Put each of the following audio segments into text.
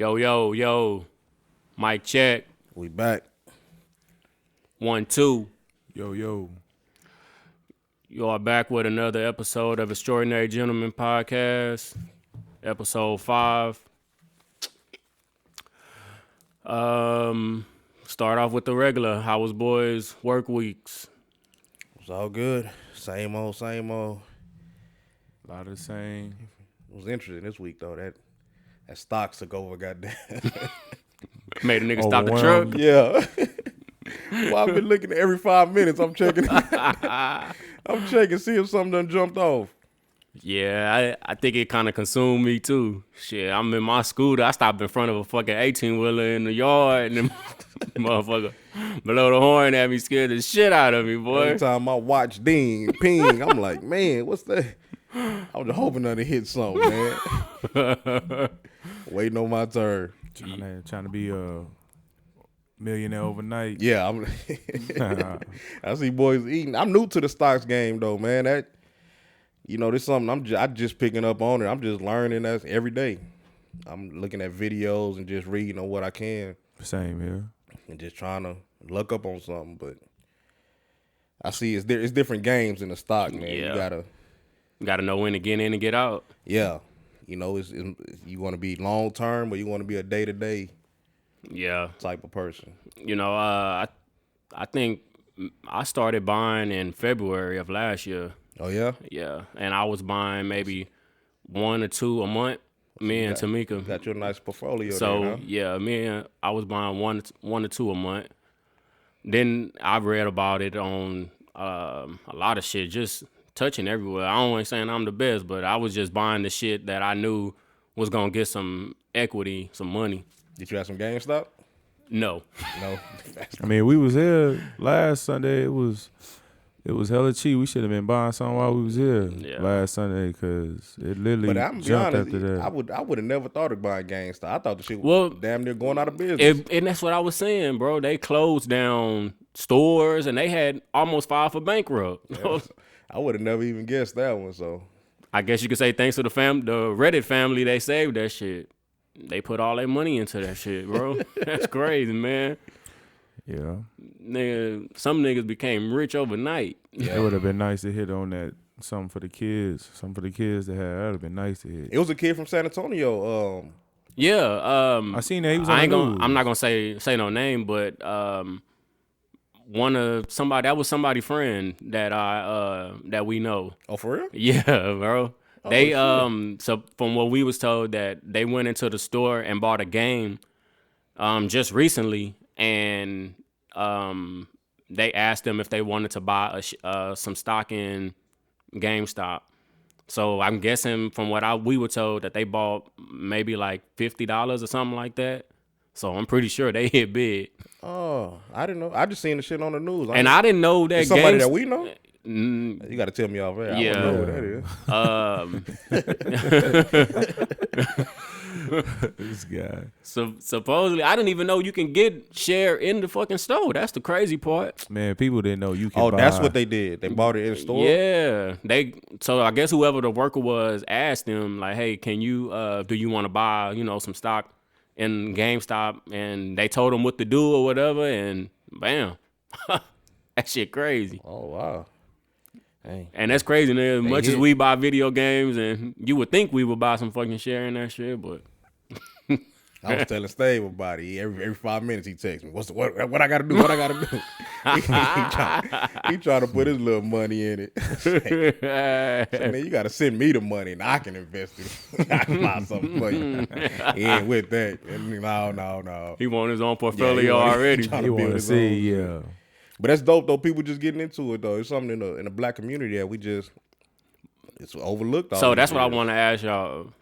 Yo, yo, yo. Mic check. We back. 1, 2. Yo, yo. You are back with another episode of Extraordinary Gentlemen Podcast. Episode 5. Start off with the regular. How was boys' work weeks? It's all good. Same old, same old. A lot of the same. It was interesting this week though. That stocks took over, goddamn. Made a nigga stop the truck. Yeah. Well, I've been looking every 5 minutes. I'm checking. I'm checking, see if something done jumped off. Yeah, I think it kind of consumed me too. Shit, I'm in my scooter. I stopped in front of a fucking 18-wheeler in the yard, and the motherfucker blow the horn at me, scared the shit out of me, boy. Every time my watch ping, I'm like, man, what's that? I was just hoping that it hit something, man. Waiting on my turn. Trying to be a millionaire overnight. Yeah, I see boys eating. I'm new to the stocks game though, man. That, you know, this is something I just picking up on it. I'm just learning that every day. I'm looking at videos and just reading on what I can. Same here. And just trying to look up on something, but I see it's different games in the stock, man. Yeah. You gotta know when to get in and get out. Yeah, you know, it's you want to be long term, or you want to be a day to day. Yeah, type of person. You know, I think I started buying in February of last year. Oh yeah. Yeah, and I was buying maybe 1 or 2 a month. Me and Tamika got your nice portfolio. So there, huh? yeah, I was buying one or two a month. Then I read about it on a lot of shit, just touching everywhere. I don't ain't saying I'm the best, but I was just buying the shit that I knew was gonna get some equity, some money. Did you have some GameStop? No. I mean, we was here last Sunday. It was hella cheap. We should have been buying something while we was here last Sunday because it literally jumped after that. I would have never thought of buying GameStop. I thought the shit was damn near going out of business. And that's what I was saying, bro. They closed down stores and they had almost filed for bankrupt. Yeah, I would have never even guessed that one. So I guess you could say thanks to the Reddit family, they saved that shit. They put all their money into that shit, bro. That's crazy, man. Yeah. Nigga, some niggas became rich overnight. Yeah. It would have been nice to hit on that. Something for the kids. Something for the kids to have. That would have been nice to hit. It was a kid from San Antonio. Yeah. I seen that. He was on the news. I'm not gonna say no name, but somebody friend that we know. Oh, for real? Yeah, bro. They so from what we was told that they went into the store and bought a game just recently, and they asked them if they wanted to buy some stock in GameStop. So I'm guessing from what we were told that they bought maybe like $50 or something like that. So I'm pretty sure they hit big. Oh, I didn't know. I just seen the shit on the news. I didn't know that somebody that we know. You got to tell me off air. Yeah. I don't know who that is. This guy. So supposedly, I didn't even know you can get share in the fucking store. That's the crazy part. Man, people didn't know you can buy. That's what they did. They bought it in the store? Yeah. So I guess whoever the worker was asked them, like, hey, can you, do you want to buy, some stock in GameStop? And they told them what to do or whatever, and bam. That shit crazy. Oh, wow. Hey. And that's crazy, man. As much as we buy video games, and you would think we would buy some fucking share in that shit, but I was telling Stave about it. Every 5 minutes he texts me, what I gotta do? What I gotta do? he trying to put his little money in it. So, man, you gotta send me the money and I can invest it. I can buy something for you. He ain't with that. No. He want his own portfolio already. He want to see, yeah. But that's dope though. People just getting into it though. It's something in the black community that it's overlooked. So that's what I want to ask y'all.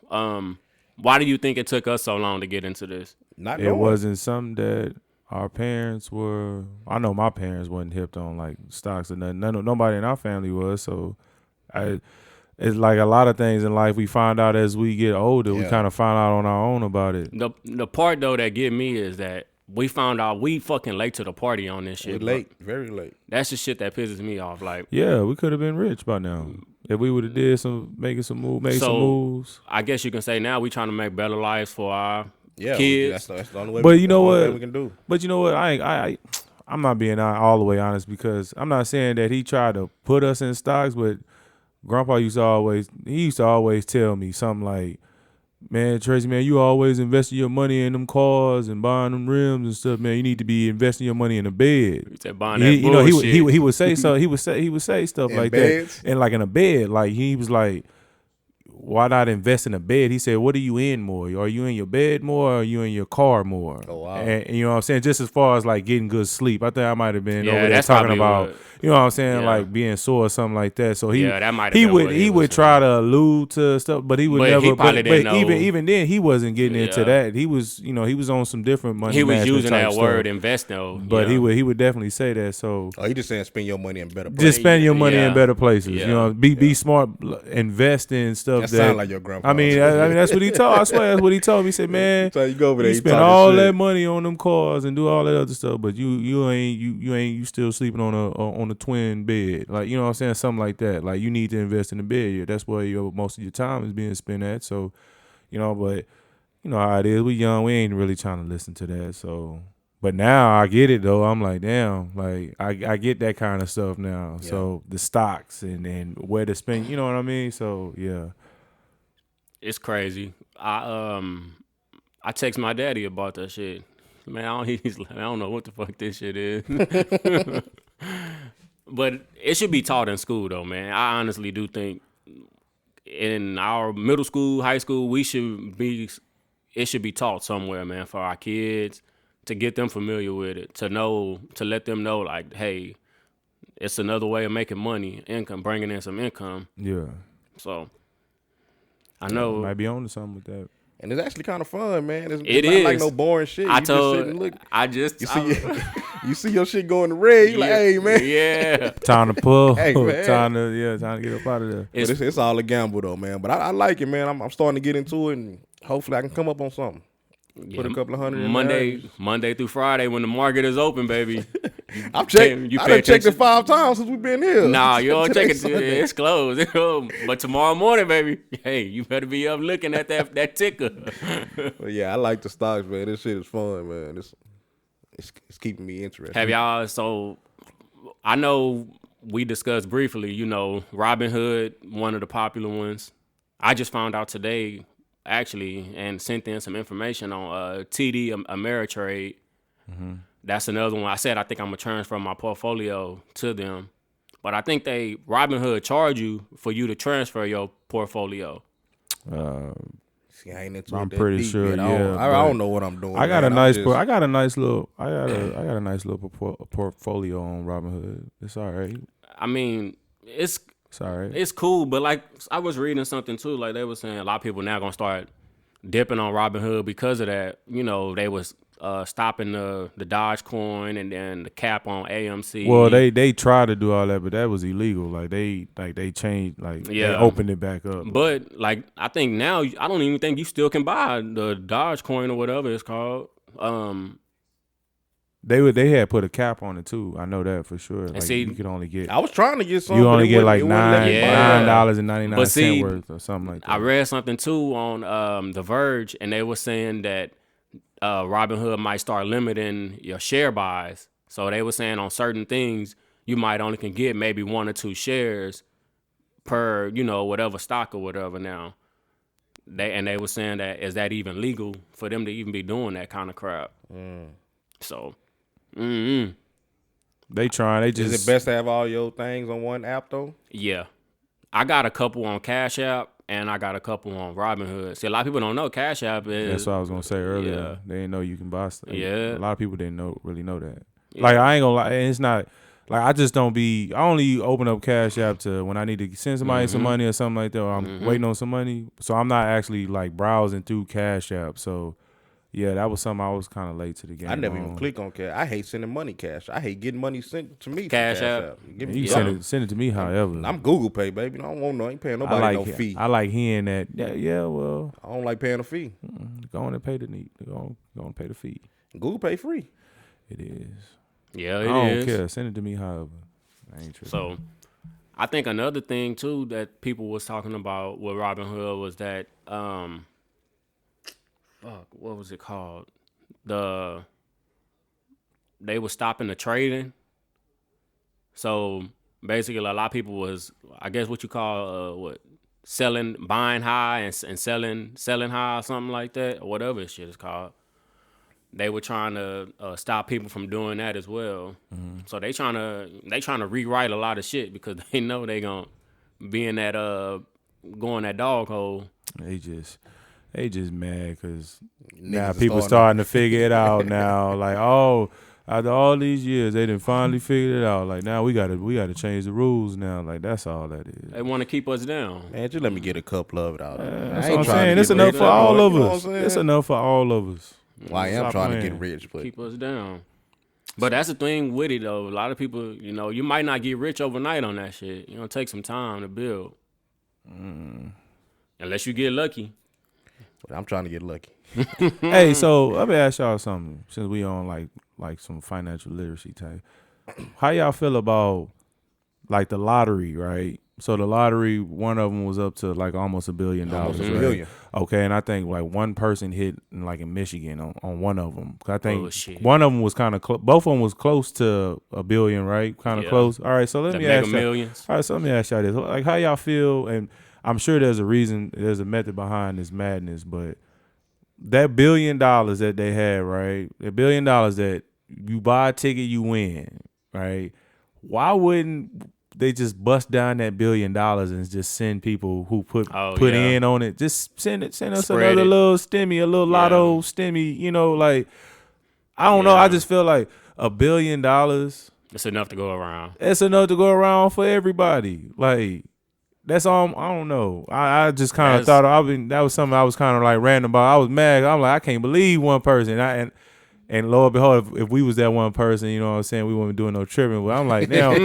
Why do you think it took us so long to get into this? It wasn't something that our parents were. I know my parents wasn't hipped on like stocks or nothing. Nobody in our family was. So it's like a lot of things in life we find out as we get older. Yeah. We kind of find out on our own about it. The part though that get me is that we found out we fucking late to the party on this shit. We late, very late. That's the shit that pisses me off. Like, yeah, we could have been rich by now if we would have made some moves. I guess you can say now we trying to make better lives for our Yeah, kids. that's the only way. But you know that's the only what? thing we can do. But you know what? I'm not being all the way honest because I'm not saying that he tried to put us in stocks, but Grandpa used to always tell me something like, "Man, Tracy, man, you always investing your money in them cars and buying them rims and stuff, man. You need to be investing your money in a bed." You said buying that bullshit. He would say so. He would say stuff In like beds? that, and like in a bed, like he was like, "Why not invest in a bed?" He said, "What are you in more? Are you in your bed more, or are you in your car more?" Oh, wow. And you know what I'm saying? Just as far as like getting good sleep, I think I might have been Yeah, over there that's talking probably about, what- you know what I'm saying, yeah. like being sore or something like that. So Yeah, that might have he been would what he he would was try saying. to allude to stuff, but he would But never. he probably but didn't know. even then, he wasn't getting into Yeah. that. He was he was on some different money. He was management using type that stuff. word invest though. But yeah. he would definitely say that. So Oh, he just saying spend your money in better places. just spend your money in Yeah. better places. Yeah. You know, be smart, invest in stuff That that sound like your grandpa. I mean, that's what he told. I swear, that's what he told me. He said, "Man, So you go over there, you you spend talking all shit. that money on them cars and do all that other stuff, but you still sleeping on a twin bed, like you know what I'm saying, something like that. Like you need to invest in the bed. Yeah, that's where most of your time is being spent at. So, but you know how it is. We young. We ain't really trying to listen to that. So." But now I get it though. I'm like, damn, like I get that kind of stuff now. Yeah. So the stocks and where to spend, you know what I mean? So yeah. It's crazy. I text my daddy about that shit. Man, he's like, I don't know what the fuck this shit is. But it should be taught in school though, man. I honestly do think in our middle school, high school, it should be taught somewhere, man, for our kids to get them familiar with it, to let them know like, hey, it's another way of making money, bringing in some income. Yeah. So I know Might be on to something with that. And it's actually kind of fun, man. It's It not like is. no boring shit. I You just sit told and look. I just You see, you see your shit going to red. You like, hey, man. Yeah. Time to pull. Hey, man. time to get up out of there. But it's all a gamble though, man. But I like it, man. I'm starting to get into it, and hopefully I can come up on something. Put a couple of hundred in there. Monday through Friday when the market is open, baby. I've checked. You I pay done checked it attention. 5 times since we've been here. Nah, you don't check Today it. Sunday. It's closed. But tomorrow morning, baby, hey, you better be up looking at that ticker. But yeah, I like the stocks, man. This shit is fun, man. It's keeping me interested. Have y'all? So I know we discussed briefly. Robinhood, one of the popular ones. I just found out today, actually, and sent in some information on TD Ameritrade. Mm-hmm. That's another one. I said I think I'm gonna transfer my portfolio to them, but I think Robinhood charge you for you to transfer your portfolio. See, I ain't into I'm it that pretty deep sure, yet. yeah, I but don't know what I'm doing. I got man. a nice, I'm just- I got a nice little portfolio on Robinhood. It's all right. I mean, it's It's all right. it's cool, but like I was reading something too, like they were saying a lot of people now gonna start dipping on Robinhood because of that. They was stopping the Dogecoin and then the cap on AMC. Well, they tried to do all that, but that was illegal. Like they changed, they Yeah. opened it back up. But like I think now I don't even think you still can buy the Dogecoin or whatever it's called. They had put a cap on it too. I know that for sure. Like see, you could only get I was trying to get some. you but only it get wouldn't- like it wouldn't let me buy it. $9.99 But see, worth or something like that. I read something too on The Verge, and they were saying that Robinhood might start limiting your share buys. So they were saying on certain things you might only can get maybe 1 or 2 shares per whatever stock or whatever. Now they were saying that is that even legal for them to even be doing that kind of crap? So. They trying. They just Is it best to have all your things on one app though? Yeah. I got a couple on Cash App and I got a couple on Robinhood. See, a lot of people don't know Cash App is. That's what I was gonna say earlier. Yeah. They didn't know you can buy stuff. Yeah. A lot of people didn't really know that. Yeah. Like I ain't gonna lie, and it's not like I just don't be. I only open up Cash App to when I need to send somebody some money or something like that. Or I'm waiting on some money, so I'm not actually like browsing through Cash App. So yeah, that was something I was kind of late to the game. I never even on. click on cash. I hate sending money cash. I hate getting money sent to me. through Cash App. Give And me you something. send it to me, however. I'm Google Pay, baby. I don't want no. I ain't paying I nobody like no fee. I like hearing that. Yeah, well, I don't like paying a fee. go on and pay the need. Go on pay the fee. Google Pay free. It is. Yeah, I it don't is. care. Send it to me, however. I ain't tripping. So I think another thing too that people was talking about with Robinhood was that what was it called? They were stopping the trading. So basically, a lot of people was, I guess, what you call buying high and selling high or something like that, or whatever this shit is called. They were trying to stop people from doing that as well. Mm-hmm. So they trying to rewrite a lot of shit because they know they gonna be in that going that dog hole. They just mad because now people starting to figure it out now. Like, oh, after all these years, they done finally figured it out. Like, now we gotta change the rules now. Like, that's all that is. They want to keep us down. Man, just let me get a couple of it out. That's what I'm saying. It's enough for all of us. It's enough for all of us. Well, I am trying to get rich, but keep us down. But that's the thing with it, though. A lot of people, you might not get rich overnight on that shit. Take some time to build. Unless you get lucky. But I'm trying to get lucky. Hey, so let me ask y'all something. Since we on like some financial literacy type, how y'all feel about like the lottery, right? So the lottery, one of them was up to like almost $1 billion. Almost $1 billion. Okay, and I think like one person hit in Michigan on one of them. I think one of them was kind of close. Both of them was close to $1 billion, right? Kind of close. All right, so let me ask y'all. All right, so let me ask y'all this: like, how y'all feel? And I'm sure there's a reason, there's a method behind this madness, but that $1 billion that they had, right? $1 billion that you buy a ticket, you win, right? Why wouldn't they just bust down that $1 billion and just send people who put in on it? Just send us Spread another it. little stimmy, a little lotto stimmy. Like I don't know. I just feel like $1 billion. It's enough to go around. It's enough to go around for everybody. Like that's all. I don't know. I just kind of thought that was something I was kind of like random about. I was mad. I'm like, I can't believe one person. And lo and behold, if we was that one person, you know what I'm saying, we wouldn't be doing no tripping. But I'm like, damn,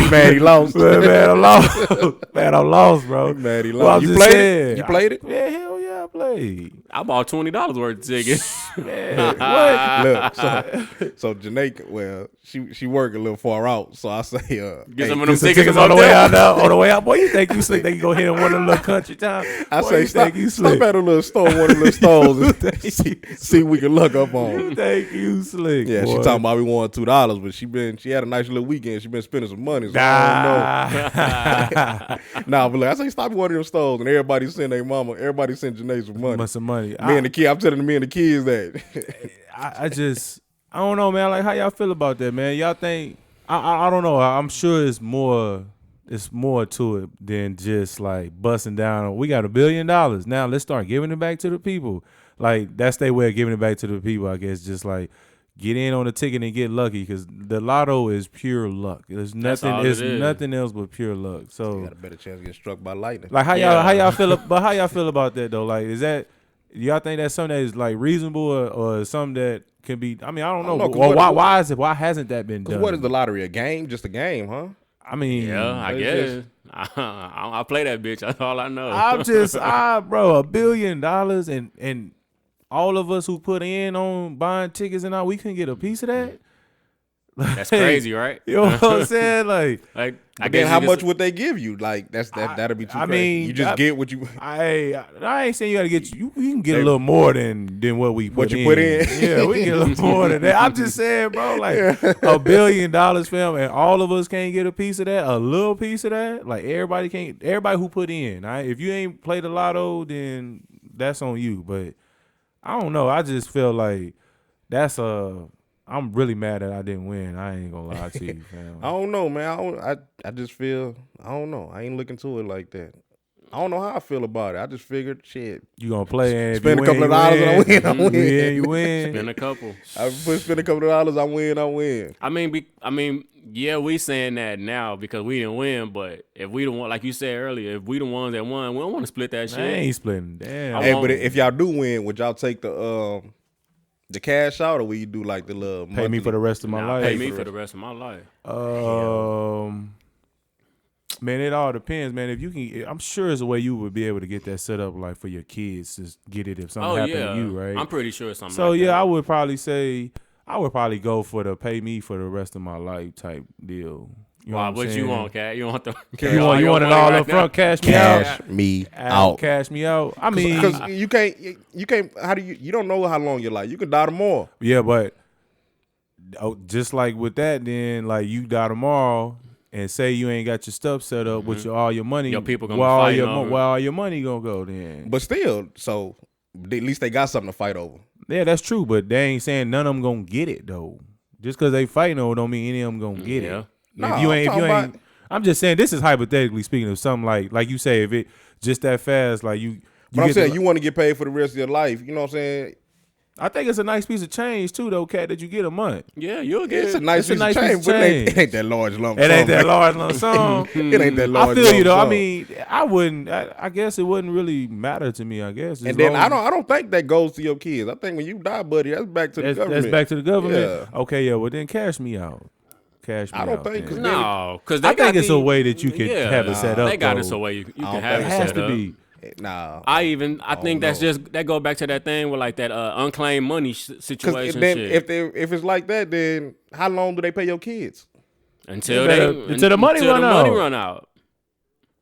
mad he lost. Man, I'm lost. Man, I'm lost, bro. Mad he lost. You played it? You played it? Yeah, hell yeah, I played. I bought $20 worth of tickets. Man, what? Look, so Janae, well, she work a little far out, so I say, get some of them tickets on the way out now. On the way out, boy, you think you slick? They can go hit in one of the little country towns. I say, stop at a little store, one of the little stores, and see we can look up on. You think you slick? Yeah, boy. she talking about we won $2, but she had a nice little weekend. She been spending some money. So I don't know. Nah, but look, I say stop at one of them stores, and everybody send their mama. Everybody send Janae some money. Some money. Me and the kid, I'm telling me and the kids that. I don't know, man. Like, how y'all feel about that, man? Y'all think I don't know. I'm sure it's more to it than just like busting down. We got $1 billion. Now let's start giving it back to the people. Like, that's their way of giving it back to the people, I guess. Just like get in on the ticket and get lucky, because the lotto is pure luck. There's nothing. It's nothing else but pure luck. So you got a better chance of getting struck by lightning. Like how y'all feel? But how y'all feel about that though? Like, is that y'all think that's something that is like reasonable or something that can be? I mean, I don't know. Why hasn't that been done? What is the lottery? A game? Just a game, huh? I mean, yeah, I guess. I play that bitch. That's all I know. I'm just, bro, $1 billion and all of us who put in on buying tickets and all, we couldn't get a piece of that. That's crazy, right? You know what I'm saying? Like I guess how much would they give you? Like that'll be too crazy. Mean, you just get what you. I ain't saying you gotta get you can get a little more than what we put in. Yeah, we can get a little more than that. I'm just saying, bro, like $1 billion, fam, and all of us can't get a piece of that, a little piece of that. Like everybody who put in. If you ain't played the lotto, then that's on you. But I don't know. I just feel like that's I'm really mad that I didn't win. I ain't gonna lie to you, fam. I don't know, man. I just feel, I don't know. I ain't looking to it like that. I don't know how I feel about it. I just figured, shit. You gonna play and spend a couple of dollars and I win. You win. Spend a couple. Spend a couple of dollars, I win. I mean, yeah, we saying that now because we didn't win, but if we the one, like you said earlier, if we the ones that won, we don't want to split that shit. I ain't splitting. Damn. Hey, but if y'all do win, would y'all take the cash out, or will you do like the little pay monthly? me for the rest of my life? Pay me for the rest of my life. Man, it all depends, man. If you can, I'm sure there's a way you would be able to get that set up, like for your kids to get it if something happened to you, right? I'm pretty sure something. So like yeah, that. I would probably go for the pay me for the rest of my life type deal. You know Why? what I'm What saying? you want, Cat? You want the? You want it all up front? Cash me out. Cash me out. Cash me out. I mean, Because you can't. How do you don't know how long your life? You can die tomorrow. yeah, but just like with that, then like you die tomorrow, and say you ain't got your stuff set up with all your money. Your people gonna where be all fighting your over it. where all your money gonna go then? But still, so at least they got something to fight over. Yeah, that's true, but they ain't saying none of them gonna get it though. Just because they fighting over don't mean any of them gonna get it. No, If you ain't, I'm just saying this is hypothetically speaking of something like you say if it just that fast like you. But I'm saying you want to get paid for the rest of your life. You know what I'm saying? I think it's a nice piece of change too, though, Cat, that you get a month. Yeah, you'll get It's a it. nice piece of change, but it ain't that large lump sum. It ain't that large lump sum. It ain't that large. I feel you though. lump I sum. mean, I wouldn't. I guess it wouldn't really matter to me. I guess. And then I don't think that goes to your kids. I think when you die, buddy, that's back to the government. That's back to the government. Yeah. Okay, yeah. Well, then cash me out. Cash me I don't out. think then. No, because I think it's a way that you can have it set up. They got though. it so way you can don't have think it It has set to up. be. Nah. I think that's know. just that go back to that thing with like that unclaimed money Because situation then shit. if it's like that, then how long do they pay your kids? until until the money run out. money run out.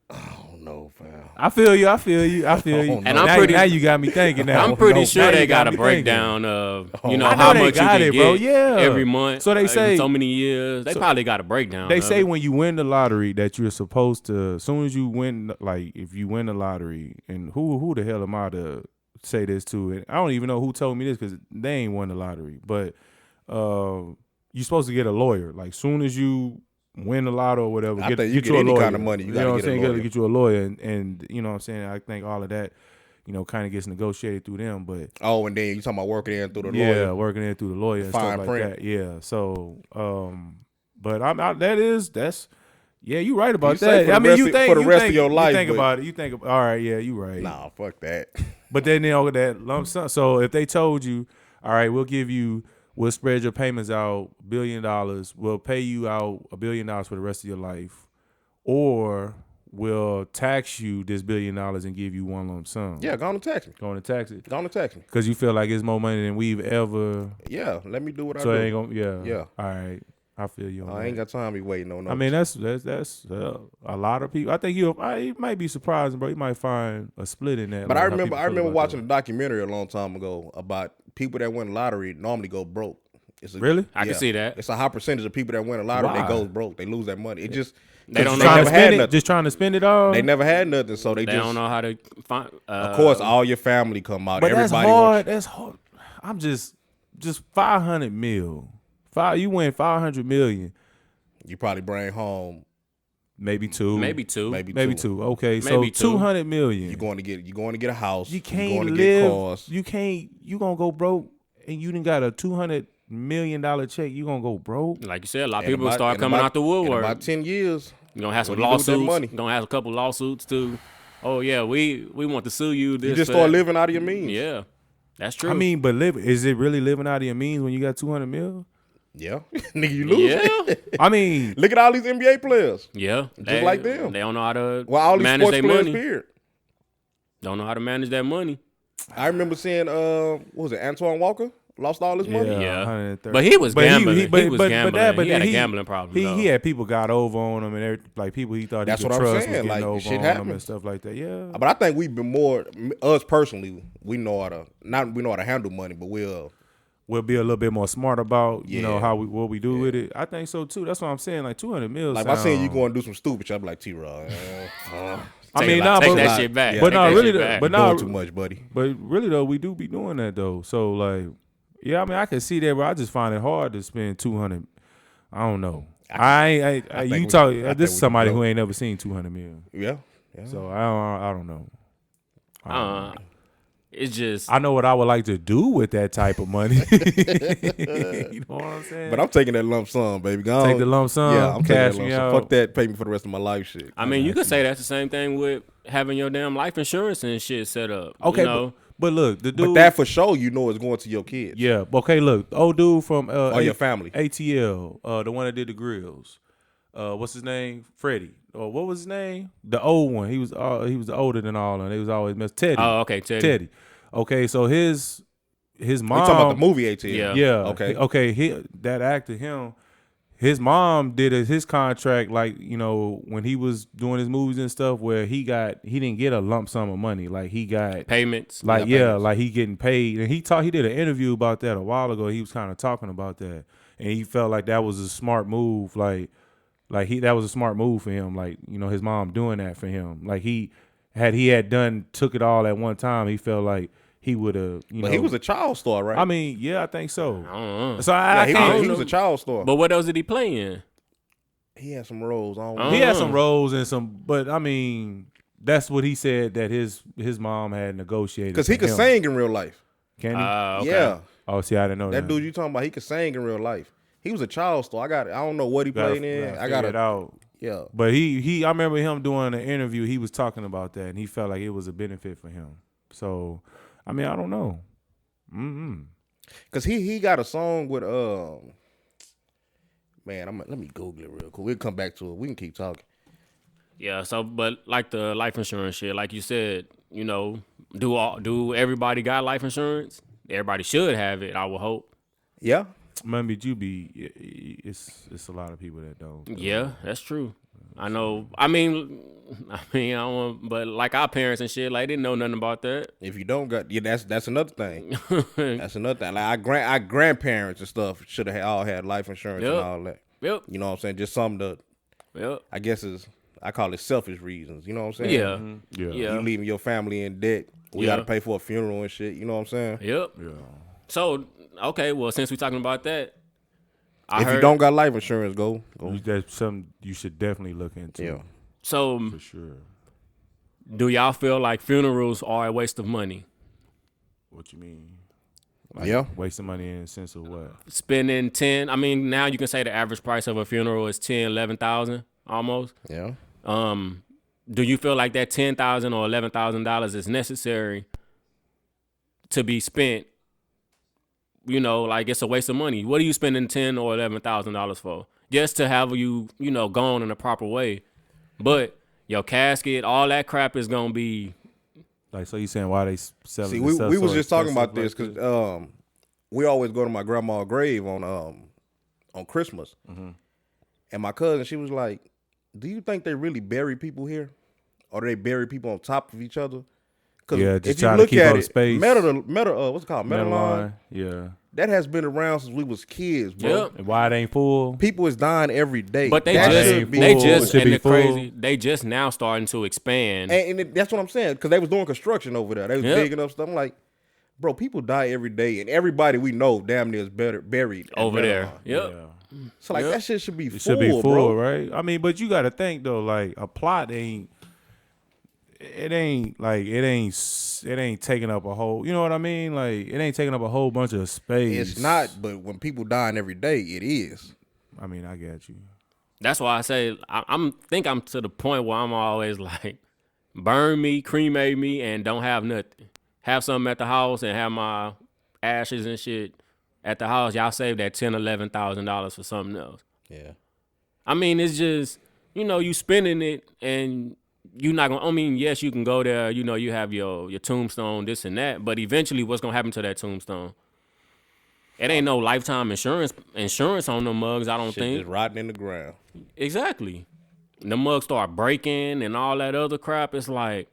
I don't know, fam. I feel you. And I'm pretty- now you got me thinking. Now I'm pretty No, sure now they you got a me breakdown of I know how they much you got can it, get bro. Yeah. every month. So they in say- so many years. They probably got a breakdown. They of say it. when you win the lottery that you're supposed to, as soon as you win, like if you win the lottery, and who the hell am I to say this to? And I don't even know who told me this because they ain't won the lottery. But you're supposed to get a lawyer. Like soon as you win the lotto or whatever, I get think you you get a any lawyer. kind of money, you know gotta what I'm get a saying? You lawyer. gotta get you a lawyer, and you know what I'm saying. I think all of that, kind of gets negotiated through them. But Oh, and then you talking about working in through the yeah, lawyer. working in through the lawyer and Fine stuff like print. that. Yeah. So, but that's yeah, you right about You say that. for I the mean, rest you of- think for the you rest think- of your life, You think but- about it. You think, all right, yeah, you right. Nah, fuck that. But then that lump sum. So if they told you, all right, we'll spread your payments out $1 billion. We'll pay you out $1 billion for the rest of your life, or we'll tax you this $1 billion and give you one lump sum. Yeah, go on and text me. Going to tax it Go on and text me. because you feel like it's more money than we've ever. Yeah, let me do what So I it do. ain't gonna. Yeah. Yeah. All right. I feel you. On I that. ain't got time to be waiting on no. I mean, that's a lot of people. I think you might be surprised, bro. You might find a split in that. But like I how people remember feel about watching that. a documentary a long time ago about people that win lottery normally go broke. Really? I can see that. It's a high percentage of people that win a lottery Why? that goes broke. They lose that money. It just They don't they know how never to had spend it, nothing. just trying to spend it all. They never had nothing, so they They just don't know how to find. Of course, all your family come out. But that's Everybody hard. wants. That's hard. I'm just 500 mil. You win 500 million, You probably bring home maybe two, maybe two. maybe two. Okay, Maybe so two. 200 million. You're going to get a house. You You're can't going to live. get cars. You can't. You gonna go broke, and you done got a $200 million check. You gonna go broke? Like you said, a lot of In people about- start in coming about- out the In woodwork. about 10 years. You're gonna have some what do you do with that lawsuits. money? Gonna have a couple lawsuits too. Oh yeah, we want to sue you. This You just for start that. living out of your means. Yeah, that's true. I mean, but is it really living out of your means when you got 200 mil? Yeah. Nigga, you lose. yeah, I mean, Look at all these NBA players. yeah. Just like them. They don't know how to Well, all these manage sports their players, money. period. Don't know how to manage that money. I remember seeing, what was it, Antoine Walker? Lost all his money. Yeah. 130. But he was gambling. He was but gambling. that- but He had a he- gambling problem. He though. had people got over on him and everything, like people he thought That's he could what I'm trust saying, was getting like, over shit on him happens. and stuff like that. Yeah, But I think we've been more, us personally, we know how to handle money, but we'll be a little bit more smart about Yeah. what we do with it. I think so too. That's what I'm saying. Like 200 mil. like if I seen you going to do some stupid shit, I'm like, T-Rod. I mean, take but that shit back. Yeah, but Take no, that really, shit back. but doing no, too much, buddy. but really though, we do be doing that though. So like, yeah, I mean, I can see that, but I just find it hard to spend 200. I don't know. I think You we- talk. I think This we is somebody can who go. ain't never seen 200 mil. Yeah. So I don't know. It's just I know what I would like to do with that type of money. You know what I'm saying? But I'm taking that lump sum, baby. Go on. Take the lump sum. Yeah, I'm taking cash that lump me sum. out. Fuck that. Pay me for the rest of my life shit. I mean, you could say that's the same thing with having your damn life insurance and shit set up. Okay, you know? but look, the dude. But that for sure, you know, is going to your kids. Yeah. Okay. Look, old dude from Or your family. ATL, the one that did the grills. What's his name? Freddie. Or what was his name? The old one. He was older than all, and they was always messed. Teddy. Oh, okay, Teddy. Teddy. Okay, so his You mom. talking about the movie ATL? Yeah. Yeah. Okay. Okay. That actor, his mom did his contract, like, you know, when he was doing his movies and stuff, where he didn't get a lump sum of money, like he got payments, like payments. Like he getting paid, and he did an interview about that a while ago. He was kind of talking about that, and he felt like that was a smart move, that was a smart move for him, like, you know, his mom doing that for him, like he had took it all at one time, he felt like he would have, But he was a child star, right? I mean, yeah, I think so. I don't know. So he was a child star. But what else did he play in? He had some roles. He had some roles and some, but I mean, that's what he said that his mom had negotiated. Because he could sing in real life. Can he? Okay. Yeah. Oh, see, I didn't know that. That dude you talking about, he could sing in real life. He was a child star. I don't know what he played in. I got it out. Yeah. But I remember him doing an interview. He was talking about that, and he felt like it was a benefit for him. So, I mean, I don't know. Cause he got a song with man, let me Google it real quick. We'll come back to it. We can keep talking. Yeah, so but like the life insurance shit, like you said, you know, do everybody got life insurance? Everybody should have it, I would hope. Yeah. Maybe it's a lot of people that don't. Yeah, that's true. I know. I mean, I don't want, but like our parents and shit, like they didn't know nothing about that. If you don't got, that's another thing. That's another thing. Like our grandparents and stuff should have all had life insurance and all that. Yep. You know what I'm saying? Just something to. Yep. I guess I call it selfish reasons. You know what I'm saying? Yeah. Yeah. Yeah. You leaving your family in debt. We got to pay for a funeral and shit. You know what I'm saying? Yep. Yeah. So okay, well since we're talking about that, If you don't got life insurance, go. That's something you should definitely look into. Yeah. So for sure. Do y'all feel like funerals are a waste of money? What you mean? Yeah. Wasting money in the sense of what? Spending 10. I mean, now you can say the average price of a funeral is 10, 11,000 almost. Yeah. Do you feel like that $10,000 or $11,000 is necessary to be spent? You know, like it's a waste of money. What are you spending $10,000 or $11,000 for? Just to have you know, gone in a proper way. But your casket, all that crap is gonna be. Like, so you saying why they selling? See, we was just talking about this because we always go to my grandma's grave on Christmas, and my cousin, she was like, "Do you think they really bury people here, or do they bury people on top of each other?" Because if you look at it, metal, what's it called, metal line? Yeah, that has been around since we was kids, bro. Yep. And why it ain't full? People is dying every day, but they just now starting to expand, and that's what I'm saying, because they was doing construction over there. They was digging up stuff. I'm like, bro, people die every day, and everybody we know damn near is buried over there. Yep. Yeah. So like that shit should be full, should be full, bro. right? I mean, but you got to think though, like a plot ain't taking up a whole, you know what I mean? Like it ain't taking up a whole bunch of space. It's not, but when people dying every day, it is. I mean, I get you. That's why I say I'm to the point where I'm always like, burn me, cremate me, and don't have nothing. Have something at the house and have my ashes and shit at the house. Y'all save that $10,000 or $11,000 for something else. Yeah. I mean, it's just, you know, you spending it and you're not gonna. I mean, yes, you can go there. You know, you have your tombstone, this and that. But eventually, what's gonna happen to that tombstone? It ain't no lifetime insurance on them mugs. I don't think. Just rotting in the ground. Exactly. The mugs start breaking and all that other crap. It's like,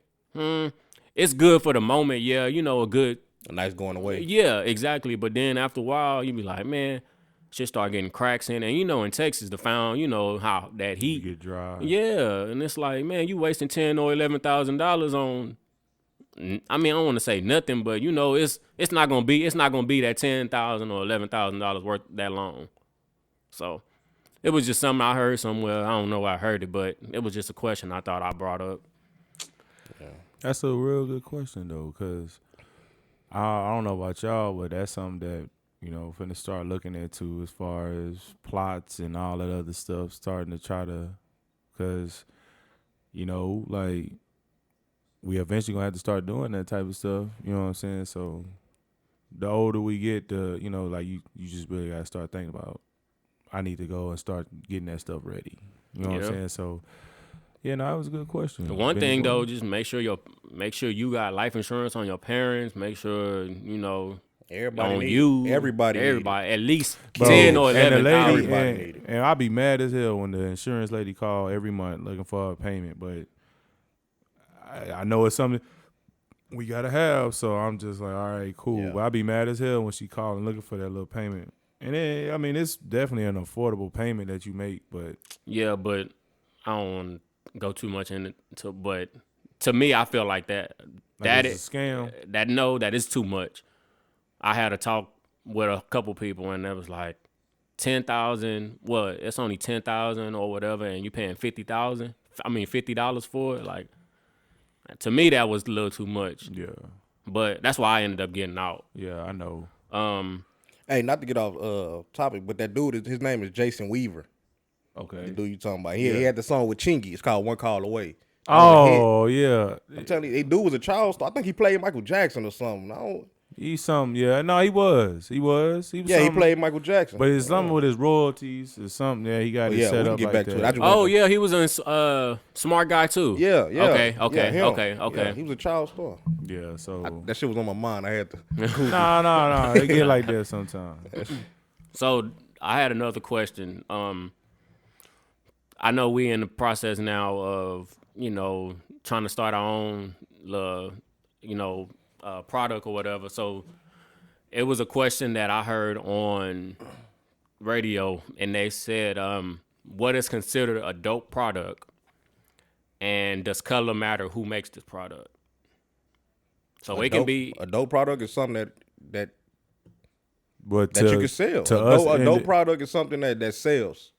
it's good for the moment. Yeah, you know, a nice going away. Yeah, exactly. But then after a while, you be like, man, shit start getting cracks in. And you know, in Texas, you know how that heat get dry. Yeah, and it's like, man, you wasting $10,000 or $11,000 on. I mean, I don't want to say nothing, but you know, it's not gonna be that $10,000 or $11,000 worth that long. So it was just something I heard somewhere. I don't know where I heard it, but it was just a question I thought I brought up. Yeah. That's a real good question though, because I don't know about y'all, but that's something that, you know, finna start looking into as far as plots and all that other stuff, starting to try to, because, you know, like, we eventually gonna have to start doing that type of stuff, you know what I'm saying? So the older we get, you know, like, you just really gotta start thinking about, I need to go and start getting that stuff ready. You know what I'm saying? So, yeah, no, that was a good question. The one thing though, just make sure you got life insurance on your parents. Make sure, you know, Everybody on need you. it. Everybody need it. at least Bro, 10 or and the 11 lady, thousand. Everybody need it. and I be mad as hell when the insurance lady call every month looking for a payment, but I know it's something we gotta have, so I'm just like, all right, cool. Yeah. But I be mad as hell when she calling looking for that little payment. And then, I mean, it's definitely an affordable payment that you make, but Yeah, but I don't want to go too much into. But to me, I feel like that it's a scam. that is too much. I had a talk with a couple people, and it was like 10,000. What? It's only 10,000 or whatever, and you paying 50,000. I mean, $50 for it. Like, to me, that was a little too much. Yeah, But that's why I ended up getting out. yeah, I know. Hey, not to get off topic, but that dude, his name is Jason Weaver. Okay. The dude you talking about. He had the song with Chingy. It's called One Call Away. Oh, yeah. I'm telling you, that dude was a child star. I think he played Michael Jackson or something. He's something, yeah. No, he was. He was He something. played Michael Jackson. But it's something with his royalties. It's something, yeah, he got it set we up can get like back that. to it. I just Oh wanted yeah, he was in Smart Guy too. Yeah. Okay. Yeah, he was a child star. Yeah, so. That shit was on my mind. I had to. No. It get like that sometimes. So I had another question. I know we in the process now of trying to start our own product or whatever. So it was a question that I heard on radio, and they said, what is considered a dope product, and does color matter who makes this product? So can be a dope product is something that But you can sell. A dope product is something that sells.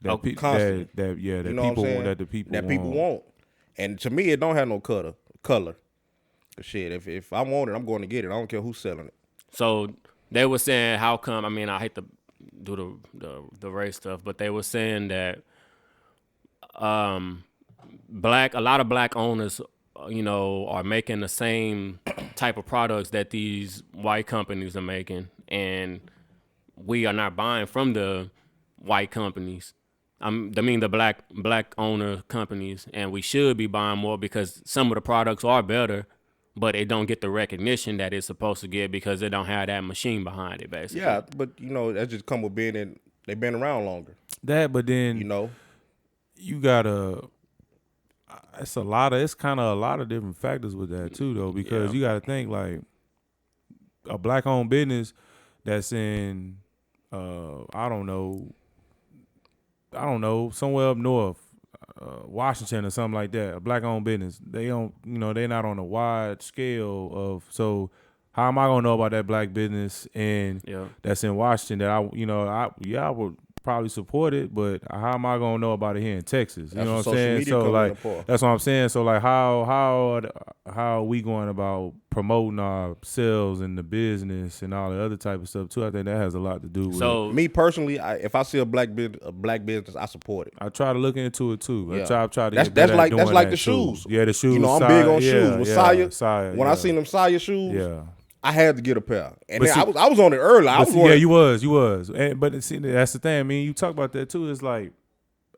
That constantly. that You know people what I'm saying? that the people that people want. And to me, it don't have no color. Shit, if I want it, I'm going to get it. I don't care who's selling it. So they were saying, how come? I mean, I hate to do the race stuff, but they were saying that a lot of black owners, are making the same type of products that these white companies are making, and we are not buying from the white companies. I mean the black owner companies, and we should be buying more because some of the products are better, but it don't get the recognition that it's supposed to get because it don't have that machine behind it, basically. Yeah, but that's just come with being in. They've been around longer. But then you gotta. It's kind of a lot of different factors with that too, though, because you gotta think like a black-owned business that's in, I don't know, somewhere up north, Washington or something like that. A black-owned business, they don't, they're not on a wide scale of. So how am I gonna know about that black business and that's in Washington that I would probably support it, but how am I gonna know about it here in Texas? You know what I'm saying? So like, that's what I'm saying. So like, how are we going about promoting ourselves and the business and all the other type of stuff too? I think that has a lot to do with. So me personally, if I see a black business, I support it. I try to look into it too. Yeah. I try to. That's like the shoes. Yeah, the shoes. I'm big on shoes. With Saya, when I seen them Saya shoes, I had to get a pair, and then see, I was on it early. You was. But see, that's the thing. I mean, you talk about that too. It's like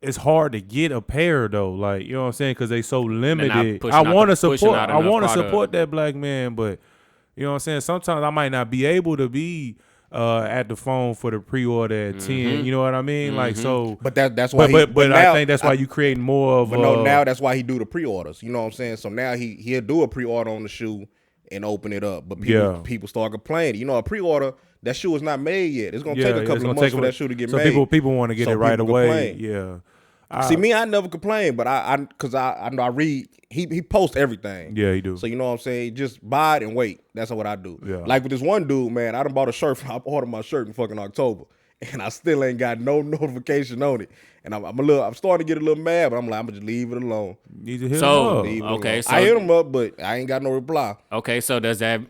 it's hard to get a pair though. Like, you know what I'm saying? Because they so limited. I want to support. I want to support that black man, but you know what I'm saying. Sometimes I might not be able to be at the phone for the pre-order at 10. You know what I mean? Like so. But that's why. But I think that's why you creating more of. But no, now that's why he do the pre-orders. You know what I'm saying? So now he'll do a pre-order on the shoe and open it up. But people start complaining. A pre-order, that shoe is not made yet. It's gonna take a couple of months for that shoe to get made. So people want to get it right away. Complain. Yeah. See, me, I never complain, but because I know I read. He posts everything. Yeah, he do. So you know what I'm saying? Just buy it and wait. That's what I do. Yeah. Like with this one dude, man, I done bought a shirt. I ordered my shirt in fucking October, and I still ain't got no notification on it. And I'm starting to get a little mad, but I'm like, I'm gonna just leave it alone. Need to hit him up. Okay, so I hit him up, but I ain't got no reply. Okay, so does that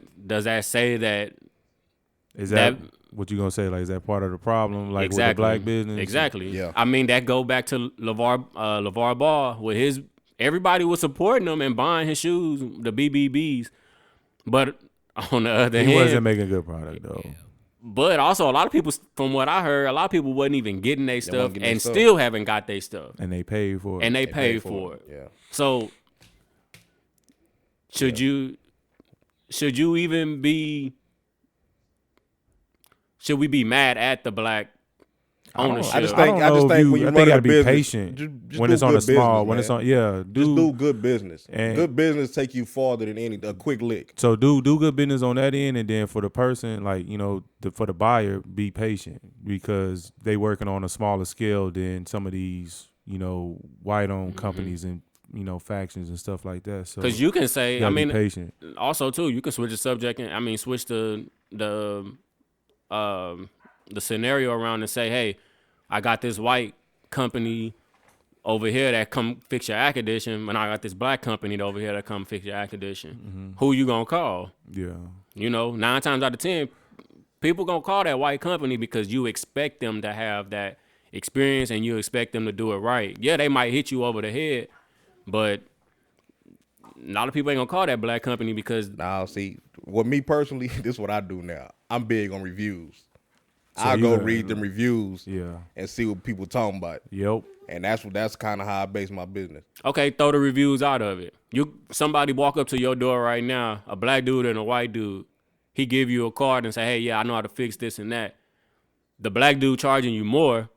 say that? Is that what you gonna say? Like, is that part of the problem? Like with the black business? Exactly. Yeah. I mean, that go back to LeVar Ball with everybody was supporting him and buying his shoes, the BBBs, but on the other hand, he wasn't making a good product though. But also, a lot of people, from what I heard, a lot of people wasn't even getting their stuff and still haven't got their stuff. And they paid for it. And they paid for it. Yeah. So, should you even be should we be mad at the black ownership? I just I think don't know if when you I think running you a gotta be business, patient just when do it's on good a small. business, When it's man. on, yeah, Just do good business. and- Good business take you farther than a quick lick. So do good business on that end, and then for the person, like for the buyer, be patient because they working on a smaller scale than some of these white-owned companies and factions and stuff like that. So Because you can say, you gotta be patient. also too, you can switch the subject and switch the scenario around and say, hey, I got this white company over here that come fix your air condition, and I got this black company over here that come fix your air condition. Who you gonna call? Yeah. 9 times out of 10, people gonna call that white company because you expect them to have that experience and you expect them to do it right. Yeah, they might hit you over the head, but a lot of people ain't gonna call that black company because Now, see, with me personally, this is what I do now. I'm big on reviews. So I you go gotta- read them reviews Yeah. and see what people talking about. Yep. And that's kind of how I base my business. okay, throw the reviews out of it. Somebody walk up to your door right now, a black dude and a white dude. He give you a card and say, hey, yeah, I know how to fix this and that. The black dude charging you more,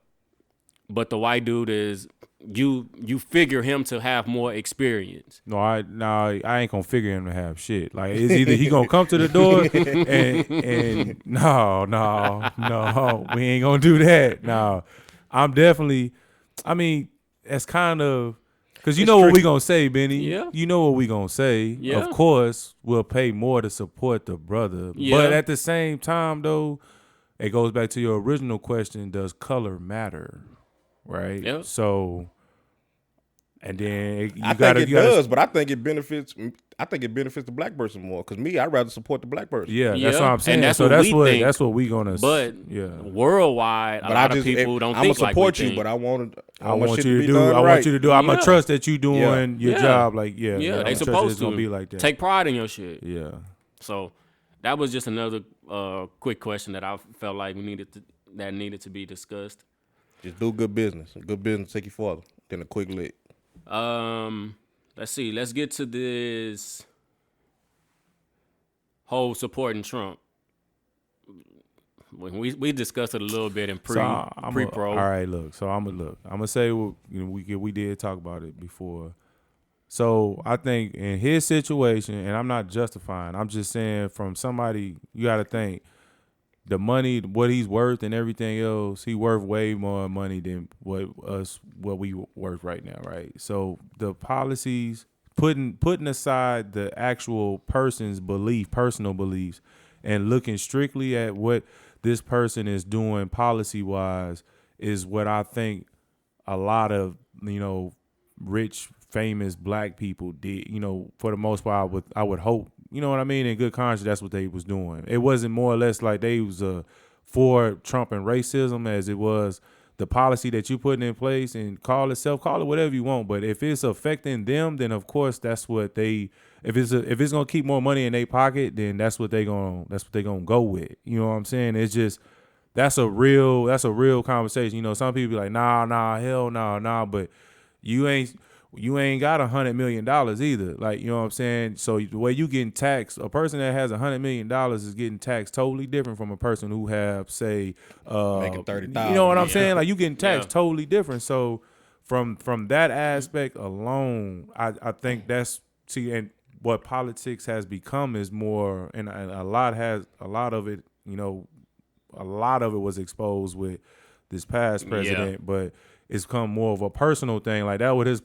but the white dude is you figure him to have more experience. No, I ain't gonna figure him to have shit. Like it's either he gonna come to the door and no, we ain't gonna do that. No, I'm definitely. I mean, that's kind of because you It's know what we tricky. gonna say, Benny. Yeah. You know what we gonna say. Yeah. Of course, we'll pay more to support the brother. Yeah. But at the same time, though, it goes back to your original question: does color matter? Right. Yeah. So. And then I think it does, but I think it benefits. I think it benefits the black person more. Because me, I'd rather support the black person. Yeah, Yeah, that's what I'm saying. and that's so what that's we what think, that's what we gonna. But yeah, worldwide, a lot of people don't I'm think gonna like support we you, think. but I want want shit you to be do. done I right. want you to do. I'm gonna Yeah. trust that you doing your Yeah. job. Like Yeah, I'm they trust that supposed it's gonna to be like that. take pride in your shit. Yeah, So that was just another quick question that I felt like needed to be discussed. Just do good business. Good business take you farther than a quick lick. Let's see. Let's get to this whole supporting Trump. We discussed it a little bit in pro. All right, look. So I'm gonna say we did talk about it before. So I think in his situation, and I'm not justifying. I'm just saying from somebody you got to think the money, what he's worth, and everything else. He worth way more money than what we worth right now, right? So the policies, putting aside the actual person's personal beliefs, and looking strictly at what this person is doing policy wise, is what I think a lot of rich, famous black people did. For the most part, I would hope. You know what I mean? In good conscience, that's what they was doing. It wasn't more or less like they was for Trump and racism as it was the policy that you putting in place, and call it whatever you want. But if it's affecting them, then of course that's what they. If it's gonna keep more money in their pocket, then that's what they gonna go with. You know what I'm saying? It's just that's a real conversation. Some people be like, nah, hell nah, but you ain't got $100 million either. Like, you know what I'm saying? So the way you getting taxed, a person that has $100 million is getting taxed totally different from a person who have, say, Making 30,000. You know what I'm Yeah. saying? Like you getting taxed Yeah. totally different. So from that aspect alone, I think that's and what politics has become is more, and a lot of it, a lot of it was exposed with this past president, but it's become more of a personal thing. Like that was his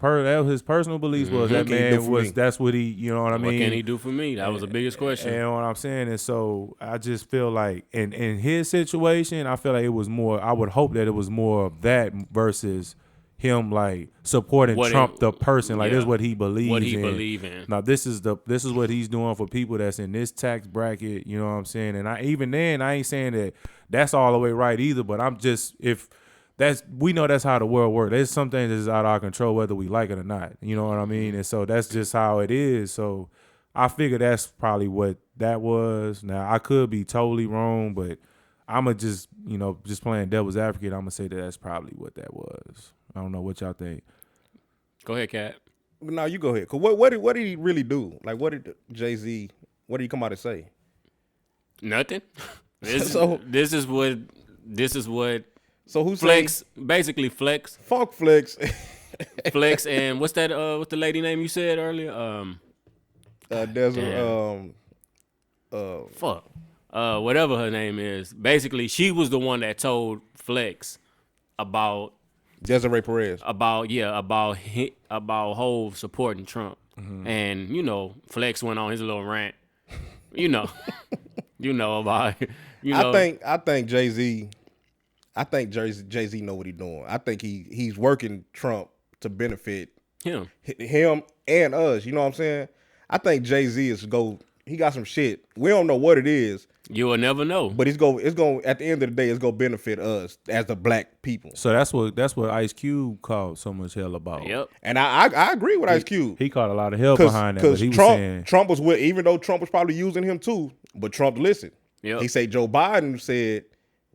personal beliefs was that What can he do man for was me? that's what he, you know what I mean? What can he do for me? That was the biggest question. You know what I'm saying? And so I just feel like in his situation, I feel like it was more, I would hope that it was more of that versus him like supporting Trump the person. Like this is what he believes What he in. believe in. Now this is what he's doing for people that's in this tax bracket, you know what I'm saying? And I ain't saying that that's all the way right either, but I'm just we know that's how the world works. There's some things that's out of our control whether we like it or not. You know what I mean? And so that's just how it is. So I figure that's probably what that was. Now I could be totally wrong, but I'ma just playing devil's advocate, I'ma say that that's probably what that was. I don't know what y'all think. Go ahead, Kat. No, you go ahead. Cause what did he really do? Like, what did Jay-Z? What did he come out and say? Nothing. This So- this is what So who's Flex basically Flex fuck Flex? Flex and what's the lady name you said earlier? Desert. Fuck. Whatever her name is. Basically, she was the one that told Flex about Desiree Perez. about Hov supporting Trump. And Flex went on his little rant. About I think Jay-Z. I think Jay-Z know what he's doing. I think he's working Trump to benefit him. and us. You know what I'm saying? I think Jay-Z he got some shit. We don't know what it is, You will never know. but it's going at the end of the day, it's gonna benefit us as the black people. So that's what Ice Cube called so much hell about. Yep. And I agree with Ice Cube. He caught a lot of hell behind that. But Because he was saying, Trump was with, even though Trump was probably using him too, but Trump listened. Yep. He said Joe Biden said,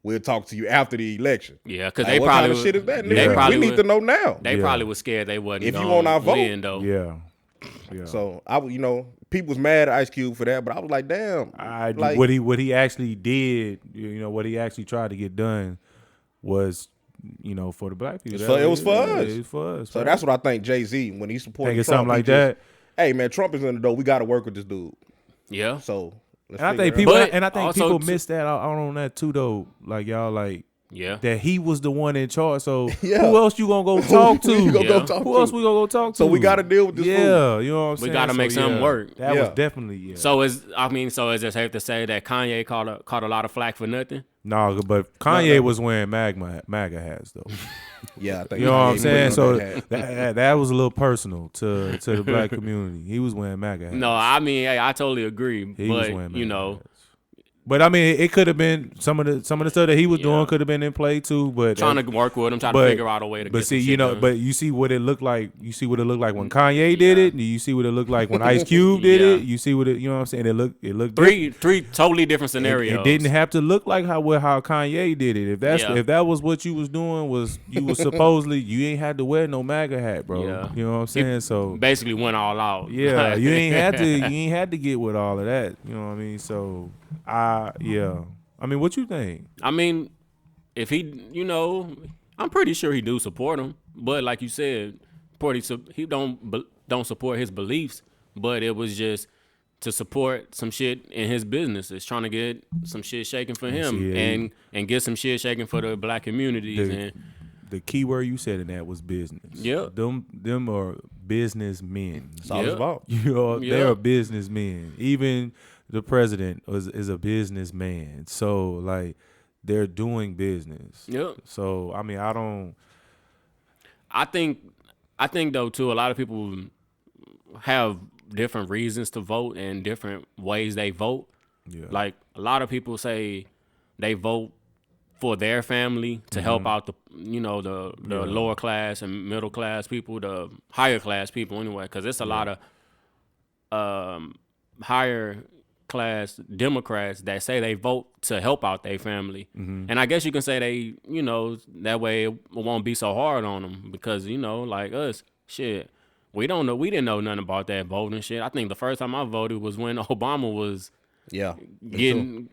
"We'll talk to you after the election." Yeah, because Like, they what probably kind of shit is that? They Nigga? probably We need to know now. They Yeah. probably was scared they wasn't. If you gonna want our vote. win, though. yeah. So I was, people was mad at Ice Cube for that, but I was like, damn. Like, what he actually did, what he actually tried to get done was, for the black people. It was for us. It was for us. So right? that's what I think Jay-Z, when he supported Think it's Trump, something like he just, that. Hey man, Trump is in the door. We got to work with this dude. Yeah. So let's And I think figure it people, out. But also people to- miss that out on that too, though. Like y'all, Yeah. that he was the one in charge. So Yeah. who else you gonna go talk to? Who you gonna go talk Who to? else we gonna go talk to? So we got to deal with this. Yeah, fool. you know what I'm saying. We gotta make something work. That Yeah. was definitely So is it safe to say that Kanye caught a lot of flack for nothing? No, but Kanye was wearing MAGA hats though. Yeah, I think You know what I'm he saying? put So on that hat. that was a little personal to the black community. He was wearing MAGA hats. No, I mean I totally agree. He was but wearing MAGA hats. But I mean, it could have been some of the stuff that he was doing could have been in play too. But trying to work with him, trying to figure out a way to. But get see, some shit done. but you see what it looked like. You see what it looked like when Kanye did it. You see what it looked like when Ice Cube did it. You see what it. You know what I'm saying? It looked three totally different scenarios. It didn't have to look like how Kanye did it. Yeah. If that was what you was doing, you was supposedly you ain't had to wear no MAGA hat, bro. Yeah. You know what I'm saying? So basically went all out. yeah, you ain't had to get with all of that. You know what I mean? So I mean, what you think? I mean, if he, I'm pretty sure he do support him, but like you said, he don't support his beliefs, but it was just to support some shit in his business. It's trying to get some shit shaking for him and get some shit shaking for the black communities. The key word you said in that was business. Yep. Them are businessmen. That's all it's about. They're businessmen. Even the president is a businessman. So like they're doing business. Yep. So I mean, I think though too, a lot of people have different reasons to vote and different ways they vote. Yeah. Like a lot of people say they vote for their family to help out the lower class and middle class people, the higher class people anyway, because it's a lot of higher class Democrats that say they vote to help out their family. And I guess you can say they, that way it won't be so hard on them because, like us, shit, we didn't know nothing about that voting shit. I think the first time I voted was when Obama was getting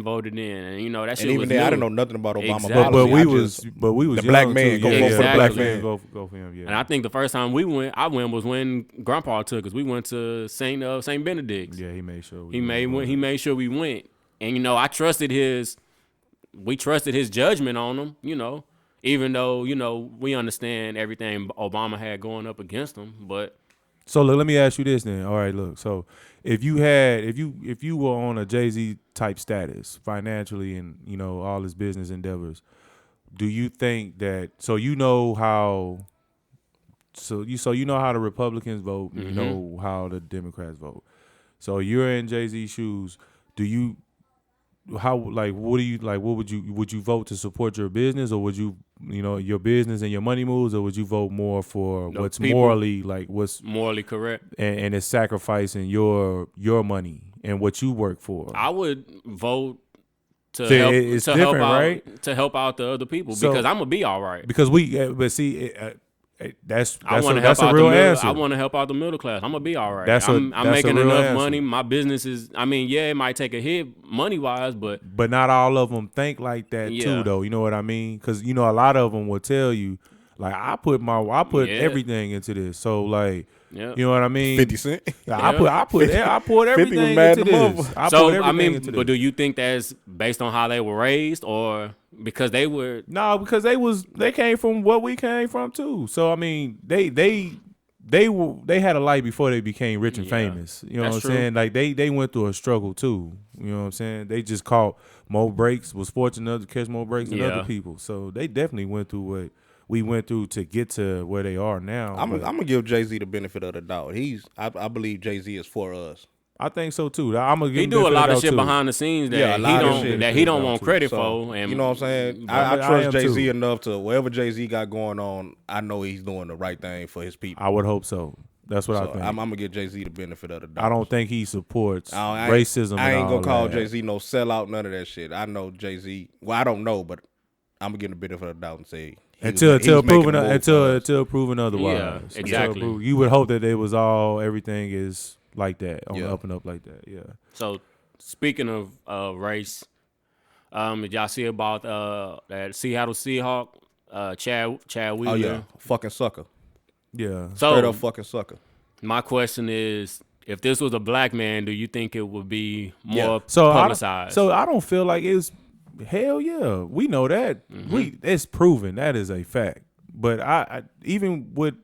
voted in, and that shit And even was then, I new. didn't know nothing about Obama Exactly. but policy. we was the black young, man, too. go Yeah, vote for the yeah, black exactly. man. Go for him. Yeah. And I think the first time I went was when Grandpa took us. We went to Saint Benedict's. Yeah, he made sure. He made sure we went, and I trusted we trusted his judgment on him. Even though we understand everything Obama had going up against him, but So look, let me ask you this then. All right, look. So if you were on a Jay-Z type status financially and all his business endeavors, do you think that you know how the Republicans vote, you know how the Democrats vote. So you're in Jay-Z's shoes. Do you what would you vote to support your business, or would you your business and your money moves, or would you vote more for what's people. morally what's morally correct. and it's sacrificing your money and what you work for? I would vote to See, help it's different, out, right? to help out the other people So- because I'm gonna be all right. Because but see, That's I want to that's help a out real the middle. answer. I want to help out the middle class. I'm gonna be all right. That's I'm a making real enough answer. money. My business is. I mean, yeah, it might take a hit money wise, but not all of them think like that Yeah. too, though. You know what I mean? Because a lot of them will tell you, like, I put Yeah. everything into this. So like, yeah. you know what I mean? 50 Cent. I poured 50 everything was mad into at the this. motherfucker. I So poured I everything mean, into but this. do you think that's based on how they were raised, or because they were? No, because they came from what we came from too. So I mean, they had a life before they became rich and Yeah, famous. You know that's what I'm true. saying? Like they went through a struggle too. You know what I'm saying? They just caught more breaks, was fortunate enough to catch more breaks than Yeah. other people. So they definitely went through what we went through to get to where they are now. I'm But gonna give Jay-Z the benefit of the doubt. I believe Jay-Z is for us. I think so too. I'm gonna give He him do a benefit lot of doubt, shit too. behind the scenes that Yeah, a he lot of don't shit. that he don't want Too. credit So, for. And you know what I'm saying? I I trust am Jay-Z too. enough to whatever Jay-Z got going on, I know he's doing the right thing for his people. I would hope so. That's what I So think. I'm gonna give Jay-Z the benefit of the doubt. I don't think he supports I ain't- racism. I ain't and gonna all call that. Jay-Z no sellout, none of that shit. I know Jay-Z. Well, I don't know, but I'm gonna give him the benefit of the doubt and say Until proven until proven otherwise. Yeah, Until exactly. you would hope that it was all everything is like that on Yeah. the up and up like that. Yeah. So speaking of race, did y'all see about that Seattle Seahawk, Chad Wheeler? Oh yeah, fucking sucker, Yeah. straight So up fucking sucker. my question is, if this was a black man, do you think it would be more Yeah. So publicized? I don't feel like it's hell yeah. We know that. It's proven. That is a fact. But I even with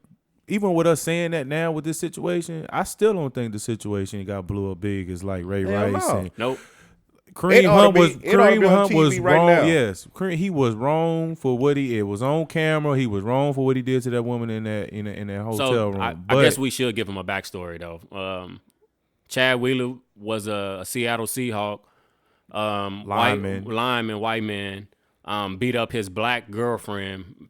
us saying that now with this situation, I still don't think the situation got blew up big as like Ray Hell Rice no. and Nope. Kareem Hunt was it oughta be on was TV right wrong. now. Yes, he was wrong for what it was on camera. He was wrong for what he did to that woman in that hotel So room. I But guess we should give him a backstory though. Chad Wheeler was a Seattle Seahawk Lineman. white man. Beat up his black girlfriend,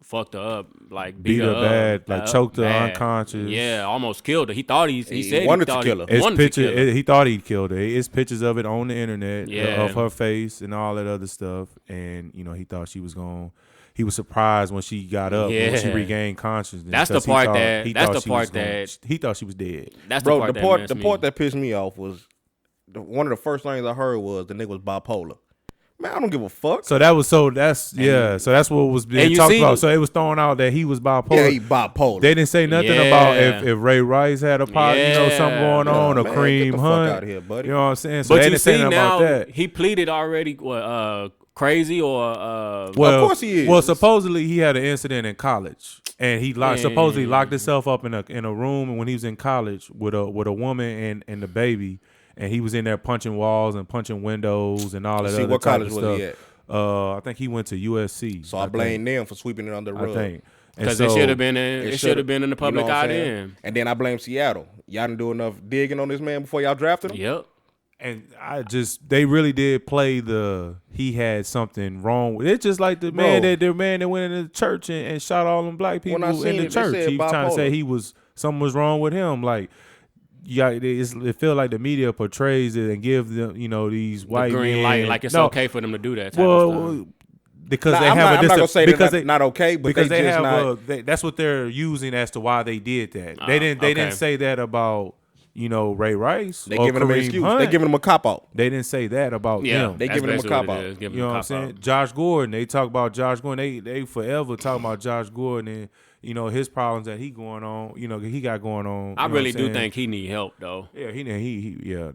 fucked her up, like Beat her up bad, like choked her bad. unconscious. Yeah, almost killed her. He thought he said he wanted to thought kill her. It's wanted to kill her. he thought he'd killed her. It's pictures of it on the internet Yeah. of her face and all that other stuff. And he thought she was gone. He was surprised when she got up and when she Yeah. regained consciousness. That's the 'cause he part thought- that- he that's thought the she was part gone. that- he thought she was dead. That's Bro, the the part part that pissed me off was one of the first things I heard was the nigga was bipolar. Man, I don't give a fuck. So that's what was and being you talked see- about. So it was thrown out that he was bipolar. Yeah, he bipolar. They didn't say nothing Yeah. about if Ray Rice had a pot, something Yeah. going on, or Man, Kareem get the fuck Hunt. out of here, buddy. You know what I'm saying? So But they you didn't say see nothing now, about that. he pleaded already. Crazy or Well, Of course he is. Well, supposedly he had an incident in college, and he supposedly locked himself up in a room. And when he was in college with a woman and the baby, and he was in there punching walls and punching windows and all that. See, other what type college of was stuff. he at? I think he went to USC. So I blame them for sweeping it under the I rug. think because And it so- should have been in. It should have been in the You know public what I'm eye saying? then. And then I blame Seattle. Y'all didn't do enough digging on this man before y'all drafted him. Yep. And they really did play he had something wrong with it. It's just like the man that went into the church and shot all them black people When I in seen the it, they church. said He was trying to say bipolar. something was wrong with him. Like, it feel like the media portrays it and give them, these white Green men. light, like it's No, okay for them to do that. Type of stuff. well, because Nah, they I'm have not gonna say because that's not okay, but because they just have not. that's what they're using as to why they did that. They didn't okay. say that about Ray Rice. They or giving him an Kareem excuse. Hunt. They giving him a cop out. They didn't say that about Yeah, him. They that's giving him a basically cop what it out. is, giving You know him what a I'm cop saying? out. Josh Gordon. They talk about Josh Gordon. They forever talking about Josh Gordon and his problems that he going on. He got going on. I you know really what I'm do saying? think he need help though. Yeah, he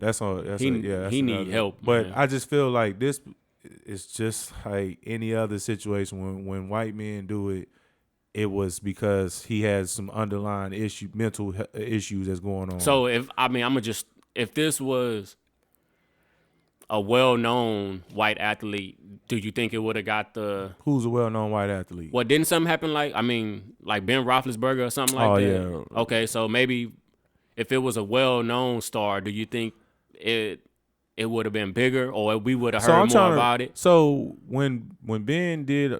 that's all. That's He that's need another- help, But man. I just feel like this is just like any other situation when white men do it. It was because he has some underlying mental issues that's going on. So if this was a well-known white athlete, do you think it would have got the? Who's a well-known white athlete? What didn't something happen like Ben Roethlisberger or something like that? Yeah. Okay, so maybe if it was a well-known star, do you think it would have been bigger, or we would have heard more about it? So when Ben did,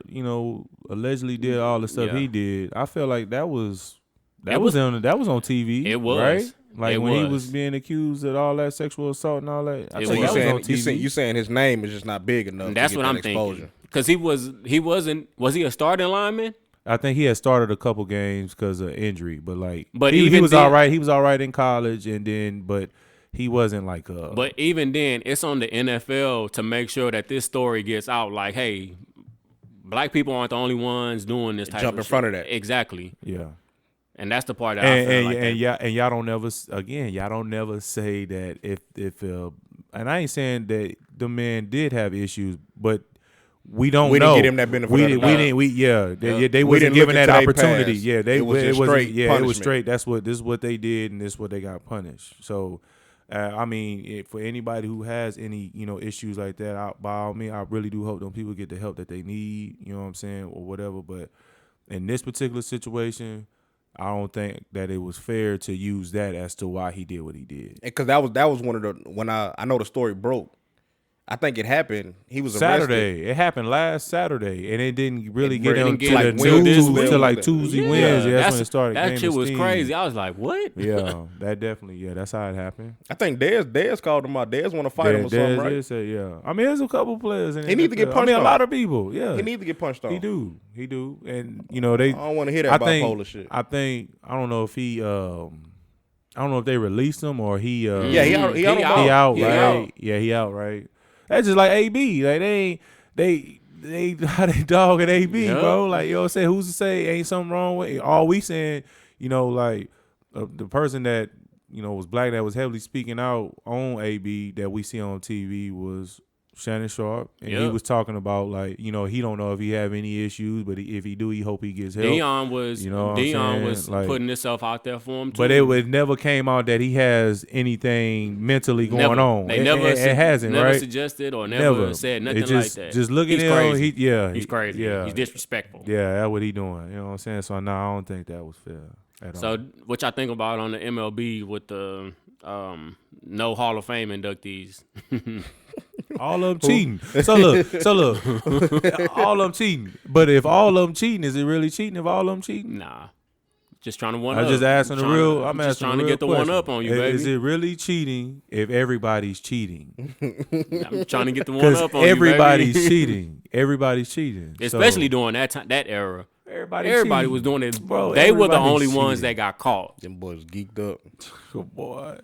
allegedly did all the stuff Yeah. he did, I feel like that was It was- on TV. It was. right. Like It when he was. was being accused of all that sexual assault and all that. I It think So was. that was on TV. you saying his name is just not big enough. And that's to what get I'm that exposure. thinking. Because was he a starting lineman? I think he had started a couple games because of injury, but like, But he even was then- all right. He was all right in college, and then, but he wasn't like But even then, it's on the NFL to make sure that this story gets out. Like, hey, black people aren't the only ones doing this type Jump of in shit. front of that. Exactly. yeah. And that's the part that I feel like Y'all don't never y'all don't never say that if and I ain't saying that the man did have issues, but we don't We know. didn't get him that benefit We of the didn't. We doubt. didn't. We they We wasn't didn't given look that into they opportunity. past. Yeah, It was just straight it was punishment. straight. This is what they did, and this is what they got punished. So. I mean, for anybody who has any, issues like that, by all means, I really do hope them people get the help that they need, you know what I'm saying, or whatever. But in this particular situation, I don't think that it was fair to use that as to why he did what he did. Because that was one of the when I know the story broke. I think it happened. He was arrested. Saturday. It happened last Saturday, and it didn't really get didn't him get to like the Wednesday, news Tuesday, until like Wednesday. Tuesday, Wednesday. That's when it started. That gaining shit was steam. crazy. I was like, what? Yeah, that definitely. Yeah, that's how it happened. I think Dez called him out. Dez want to fight him or something, right? Did say, yeah. I mean, there's a couple players in He need to get NFL. punched I mean, a on. lot of people. Yeah, He need to get punched on. He do, and they. I don't want to hear that bipolar shit. I don't know if he. I don't know if they released him or he. Yeah, he out. He on out. ball. He out, Yeah, right? he out. Yeah, he out, right? That's just like AB. Like they how they dogging AB, Yep. bro. Like, you know what I'm saying? Who's to say ain't something wrong with it? All we saying, like the person that was black that was heavily speaking out on AB that we see on TV was Shannon Sharp, and he Yep. was talking about like he don't know if he have any issues, but if he do, he hope he gets help. Dion was Like, putting himself out there for him too. but it never came out that he has anything mentally going Never. on. They never it hasn't, never right? suggested or never said nothing It just, like that. Just look at He's him. crazy. He's crazy. Yeah, He's disrespectful. Yeah, that's what he doing. You know what I'm saying? So no, I don't think that was fair at all. So what y'all think about on the MLB with the no Hall of Fame inductees? All of them cheating. So look, all of them cheating. But if all of them cheating, is it really cheating? If all of them cheating? Nah. Just trying to one I'm up. just asking the real. I'm just asking trying the to real get the question. one up on you, baby. Is it really cheating if everybody's cheating? I'm trying to get the one Because up on you, everybody's baby. cheating. Everybody's cheating. Especially So, during that era. everybody Was cheating. doing it. Bro, They were the everybody's only ones cheating. that got caught. Them boys geeked up. Oh, boy.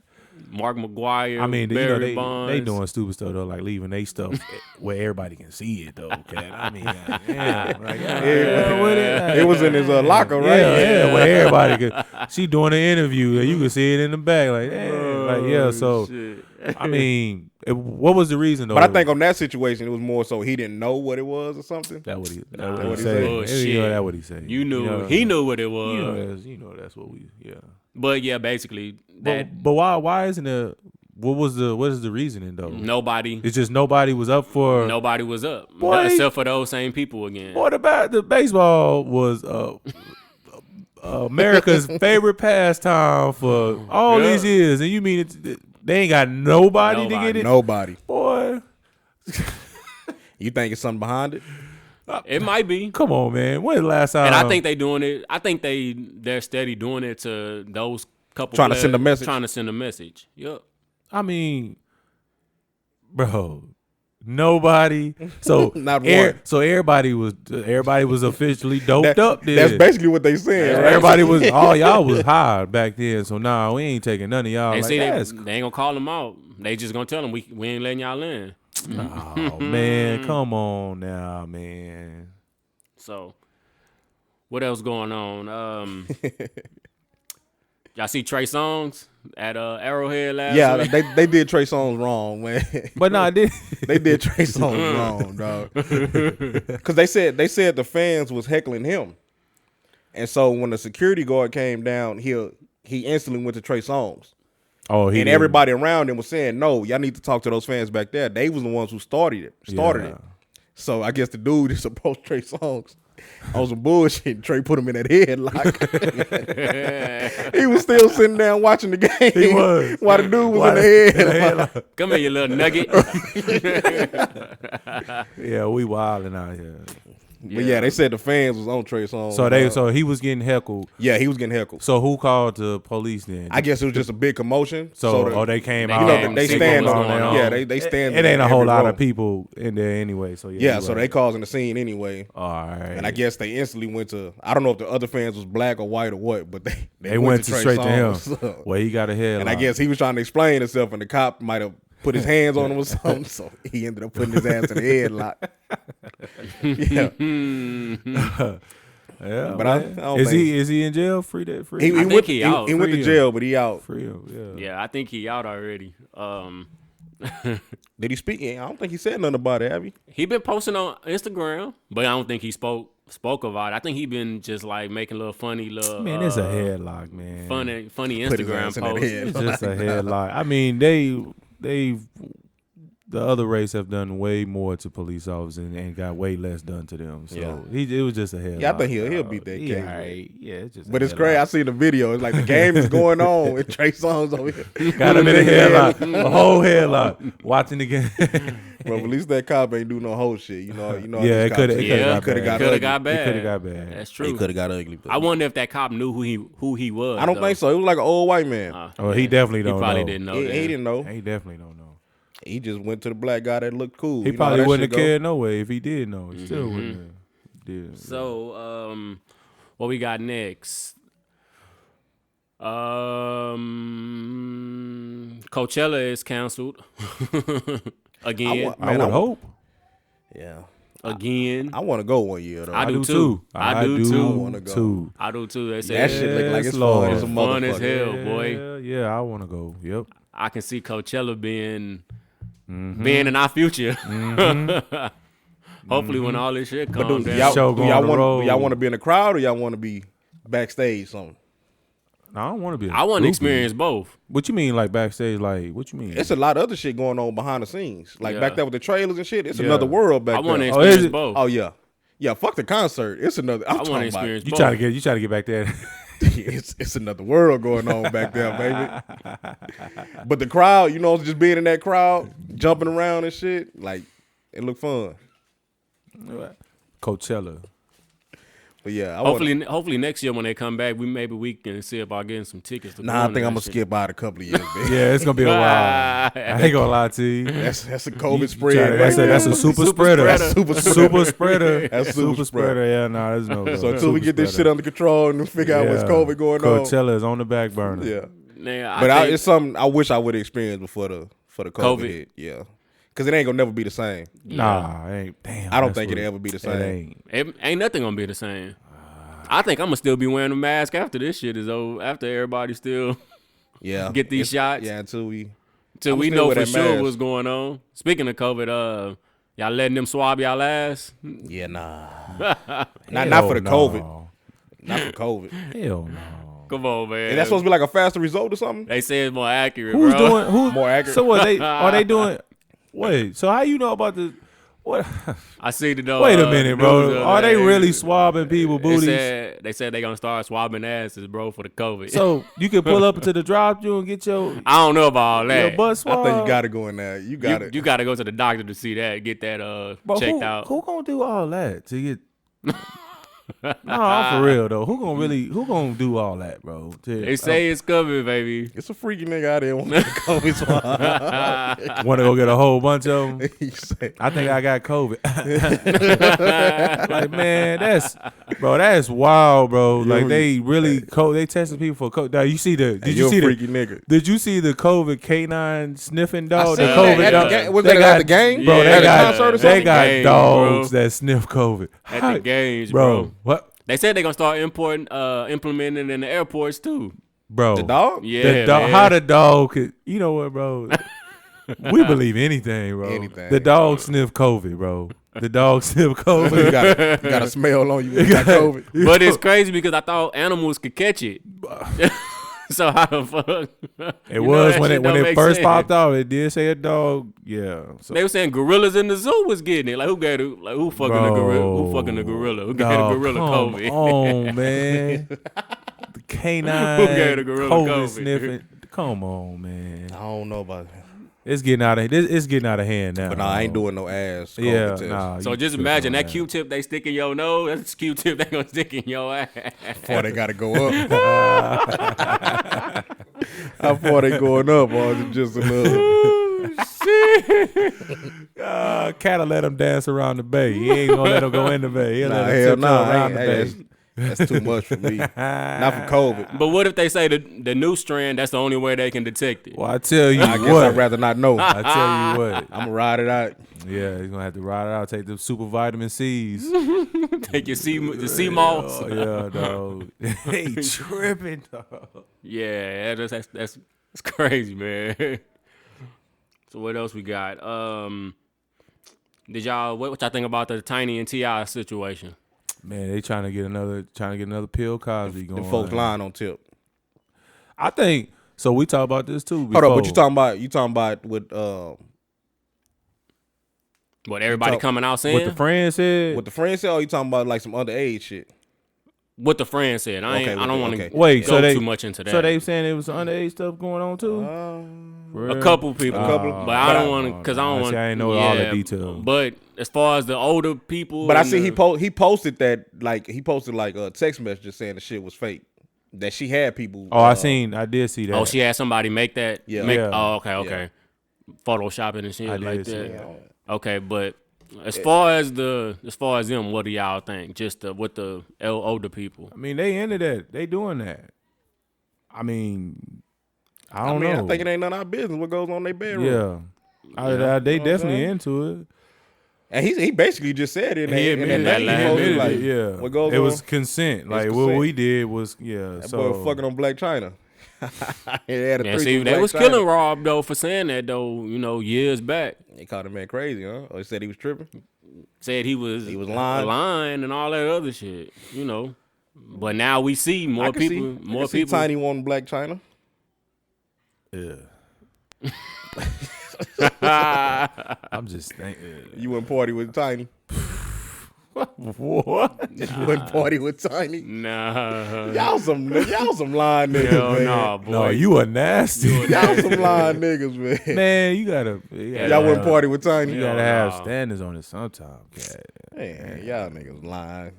Mark McGuire, I mean, Barry Bonds. they doing stupid stuff though, like leaving they stuff where everybody can see it though. Okay, I mean, damn, like, It was in his locker, right? Yeah, where everybody could. She doing an interview, and you can see it in the back, like, damn, like yeah. So, Shit. I mean, what was the reason though? But I think on that situation, it was more so he didn't know what it was or something. that what he Nah, what he he said. bullshit. You know that what he said. You knew. know, He knew what it was. You know that's what we. Yeah. But yeah, basically that But why isn't it? What is the reasoning though? nobody It's just nobody was up for. nobody was up. Boy. Except for those same people again. Boy, the baseball was America's favorite pastime for all Yeah. these years, and you mean they ain't got nobody to get it? Nobody. Boy, You think it's something behind it? It might be. come on, man. When the last time? And I think they doing it. I think they're steady doing it to those couple Trying to players, send a message. Trying to send a message. Yep. I mean, bro, nobody. So Not one. So everybody was officially doped up. Then That's basically what they saying, right? everybody was. All y'all was high back then. So now we ain't taking none of y'all. And Like, see, they that's ain't gonna call them out. They just gonna tell them we ain't letting y'all in. oh man, come on now, man. So, what else going on? Y'all see Trey Songz at Arrowhead last Yeah, week? they did Trey Songz wrong, man. But no, I did. They did Trey Songz wrong, dog. Because they said the fans was heckling him, and so when the security guard came down, he instantly went to Trey Songz, Oh, he and did. everybody around him was saying, "No, y'all need to talk to those fans back there. They was the ones who started it. Yeah. So I guess the dude just approached Trey Songz on some bullshit. Trey put him in that headlock. He was still sitting down watching the game. He was. While the dude was in the headlock. Come here, you little nugget. Yeah, we wilding out here. But yeah, they said the fans was on Trey Songz. So he was getting heckled. Yeah, he was getting heckled. So who called the police then? I guess it was just a big commotion. They came They out. You know, came they see stand what was on going them. on. Yeah, they stand. It ain't a in whole every lot row. of people in there anyway. So Yeah, you're so right. they causing the scene anyway. All right. And I guess they instantly went to. I don't know if the other fans was black or white or what, but they went to Trey straight to him. Songz. Well, he got a headlock. And I guess he was trying to explain himself, and the cop might have put his hands on him or something. So he ended up putting his ass in the headlock. Yeah. Yeah, But I man. don't is think- he in jail? Free that? Free? He think went, he out. he went to Free jail, but he out. free him. Yeah. Yeah, I think he out already. Did he speak? I don't think he said nothing about it, have he? He been posting on Instagram, but I don't think he spoke about it. I think he been just like making little funny little Man, it's a headlock, man. funny Put his Instagram ass in that posts. head. It's just a headlock. I mean, the other race have done way more to police officers and got way less done to them. So it was just a headlock. Yeah, I think he'll beat that case. Right. Yeah, it's just. But it's crazy. I see the video. It's like the game is going on with Trey Songz over here. Got him in a headlock, a whole headlock, watching the game. Well, at least that cop ain't do no whole shit. You know. Yeah, it coulda- Yeah, could have got could ugly. have got bad. It could have got bad. That's He true. could have got ugly. But I wonder if that cop knew who he was. I don't though. think so. It was like an old white man. Oh, he definitely He don't probably know. didn't know. he that. didn't know. He definitely don't know. He just went to the black guy that looked cool. He You know how probably that wouldn't shit have go? cared no way if he did know. He still wouldn't have did. So, what we got next? Coachella is canceled again. I would hope. Yeah. Again. I want to go one year though. I do too. I do too. wanna go. I do too. They That said shit look like it's Lord. fun as a fun as motherfucker. hell, boy. Yeah, I want to go. Yep. I can see Coachella being in our future. Hopefully, when all this shit But calms do down. y'all, Show going on the road. y'all want to be in the crowd or y'all want to be backstage something? No, I don't want to be. I want to experience both. What you mean, like backstage? Like, what you mean? It's a lot of other shit going on behind the scenes. Like Yeah. back there with the trailers and shit. It's Yeah. another world back I want to there. Oh, is experience it? both. Oh yeah. Yeah, fuck the concert. It's another. I'm I want to talking about. experience you both. try to get back there. It's another world going on back there, baby. But the crowd, you know, just being in that crowd, jumping around and shit, like it looked fun. Coachella. But yeah, Hopefully next year when they come back, we can see about getting some tickets. To Nah, I think I'm gonna skip out a couple of years, man. Yeah, it's gonna be a while. I ain't gonna lie to you. That's a COVID spread. That's a super spreader. spreader. Super spreader. That's super spreader. Yeah, nah, there's no. So until we get this shit under control and figure out what's COVID going on. Coachella is on the back burner. Yeah. Nah, But it's something I wish I would have experienced before the COVID COVID. hit. Yeah. Cause it ain't gonna never be the same. Nah, ain't. Damn. I don't that's think what it'll ever be the It same. ain't. ain't nothing gonna be the same. I think I'm gonna still be wearing a mask after this shit is over. After everybody still Yeah. get these shots. Yeah, until we Till I'ma we still know wear for that sure mask. what's going on. Speaking of COVID, y'all letting them swab y'all ass? Yeah, nah. not for the COVID. Not for COVID. Hell no. Come on, man. And that's supposed to be like a faster result or something? They say it's more accurate, Who's bro. doing? Who More accurate. So what? Are they doing? Wait. So how you know about the? What? I see the dog. Wait a minute, bro. Are they really swabbing people booties? They said they gonna start swabbing asses, bro, for the COVID. So you can pull up to the drive-thru and get your I don't know about all that. butt I swab. think you gotta go in there. You gotta You gotta go to the doctor to see that, get that Bro, checked who, out. Who gonna do all that to get? No, I'm for real though. Who gonna do all that, bro? They say it's coming, baby. It's a freaky nigga out there want to COVID swab. want to go get a whole bunch of them. He said, I think I got COVID. Like, man, that's wild, bro. Like they really they tested people for COVID. Now you see the "Hey, you a freaky nigga. Did you see the COVID canine sniffing dog? seen The that COVID at the dog. ga- was They that at the game? Bro, Yeah, they at a got concert or they something? got Game, dogs bro. that sniff COVID. At the games, bro. bro. What, They said they're gonna start implementing it in the airports too. bro? The dog? Yeah, The dog, man. how the dog could, you know what, bro? We believe anything, bro. Anything. The dog sniff COVID, bro. The dog sniff You COVID. got a smell on you when you got COVID. But it's crazy because I thought animals could catch it. So how the fuck? It was when it it first popped out. It did say a dog. Yeah. So, They were saying gorillas in the zoo was getting it. Like who got it? Like who fucking the gorilla? Who fucking the gorilla? Who gave the gorilla come COVID? on, man. The canine Who gave the gorilla COVID? sniffing. Come on, man. I don't know about that. It's getting out of hand now. But nah, I ain't doing no ass. COVID Yeah, test. nah. So you just tripping imagine on that Q-tip they stick in your nose. That's Q-tip they gonna stick in your ass. Before they gotta go up. How far they going up, or is it just enough? Cat'll let him dance around the bay. He ain't gonna let him go in the bay. He'll Nah, let him hell tiptoe nah. around the bay. That's too much for me. Not for COVID. But what if they say the new strand? That's the only way they can detect it. Well, I tell you I guess what. I'd rather not know. I tell you what. I'm gonna ride it out. Yeah, he's gonna have to ride it out. Take the super vitamin C's. Take the sea moss. Oh, yeah, dog. Hey, tripping, dog. Yeah, that's crazy, man. So what else we got? Did y'all what y'all think about the Tiny and T.I. situation? Man, they trying to get another Bill Cosby going. The folks lying on tip. I think so. We talked about this too. Before. Hold on, but you talking about with What everybody coming out saying? what the friend said? what the friend said, or you talking about like some underage shit? What the friend said. I don't want to Wait, go too much into that. So they saying it was underage stuff going on too? A couple people, but I don't want to because I don't want. I ain't know all the details. But as far as the older people, But I see he posted that like text messages saying the shit was fake. That she had people. Oh, I did see that. Oh, she had somebody make that. Yeah. Oh, okay. Photoshopping and shit I like did see that. that. Okay, but as far as them, what do y'all think? Just with the older people. I mean, they into that. They doing that. I mean, I don't know. I think it ain't none of our business what goes on in their bedroom. Yeah, they definitely into it. And he basically just said it. He admitted that. Yeah, what goes it on? was consent. Like consent. what we did was That so boy was fucking on Black China. See, they was killing Rob though for saying that though. Years back. They called the man crazy, huh? Or they said he was tripping. Said he was lying and all that other shit. But now we see more people. More people. Tiny wanting Black China. Yeah. I'm just thinking. You wouldn't party with Tiny. What? You wouldn't party with Tiny. Nah. Y'all some lying niggas, Hell man. nah, boy. No, you are nasty. Y'all some lying niggas, man. Man, you gotta. Y'all wouldn't party with Tiny. You gotta have standards on it sometimes. Man, y'all niggas lying.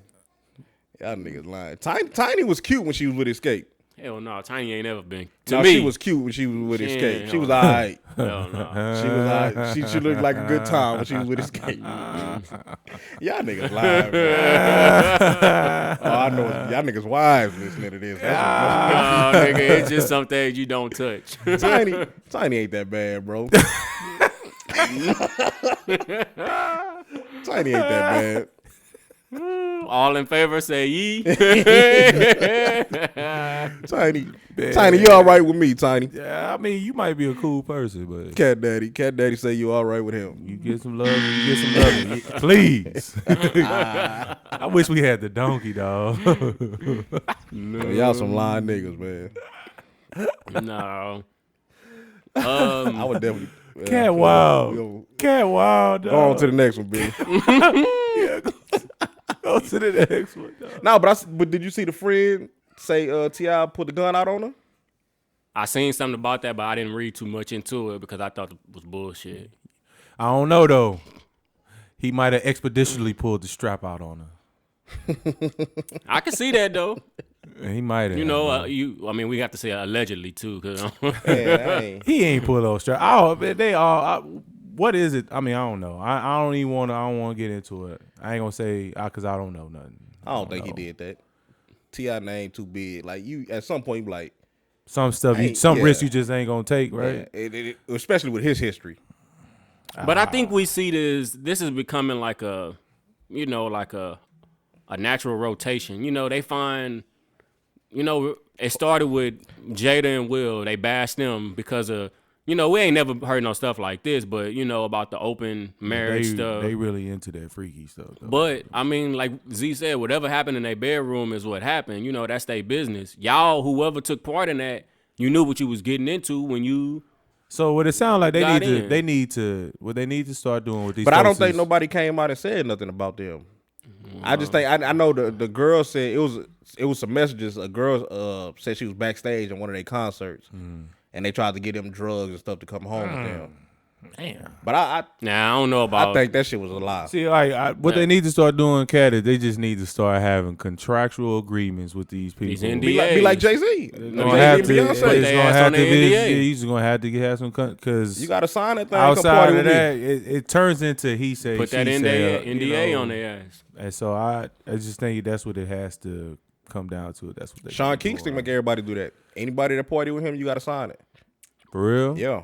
Y'all niggas lying. Tiny was cute when she was with Escape. Hell no, Tiny ain't never been. She was cute when she was with Escape. She was alright. Hell no. She was alright. She looked like a good time when she was with Escape. Y'all niggas lying, man. Oh, I know y'all niggas wives listening to this. Nigga, it's just some things you don't touch. Tiny ain't that bad, bro. Tiny ain't that bad. All in favor, say ye. Tiny, you all right with me, Tiny? Yeah, I mean, you might be a cool person, but Cat Daddy say you all right with him. you get some love. Please. I wish we had the donkey, dog. Y'all some lying niggas, man. No. I would definitely. Cat wild. Cat wild, dog. Go on to the next one, Billy. Go to the next one, dog. No, but did you see the friend say T.I. put the gun out on her? I seen something about that, but I didn't read too much into it because I thought it was bullshit. I don't know though. He might have expeditiously pulled the strap out on her. I can see that though. He might have. I mean, we have to say allegedly too, cause he ain't pull those straps. They all. What is it? I mean, I don't know. I don't even want to. I don't want to get into it. I ain't gonna say because I don't know nothing. I don't think he did that. T.I. name too big. Like you, at some point, you be like some stuff. Risks you just ain't gonna take, right? Yeah, especially with his history. But I think we see this is becoming like a natural rotation. They find, it started with Jada and Will. They bashed them because of, we ain't never heard no stuff like this, but, about the open marriage stuff. They really into that freaky stuff, though. But, I mean, like Z said, whatever happened in their bedroom is what happened. That's their business. Y'all, whoever took part in that, you knew what you was getting into when you... So what it sounds like what they need to start doing with these. But I don't think nobody came out and said nothing about them. I just think I know the girl said it was some messages. A girl said she was backstage at one of their concerts, and they tried to get them drugs and stuff to come home with them. Damn. But I don't know about. I think that shit was a lie. See, like what they need to start doing, Cat, is they just need to start having contractual agreements with these people. These Be like Jay-Z. It's gonna have to. It's Put gonna their ass have on to the be. NDA. You're just gonna have to have some because You got to sign that thing. outside of that, it turns into he say Put she that say, NDA on their ass. And so I just think that's what it has to come down to. That's what they Sean do, Kingston right? make everybody do that. Anybody that party with him, you got to sign it. For real. Yeah.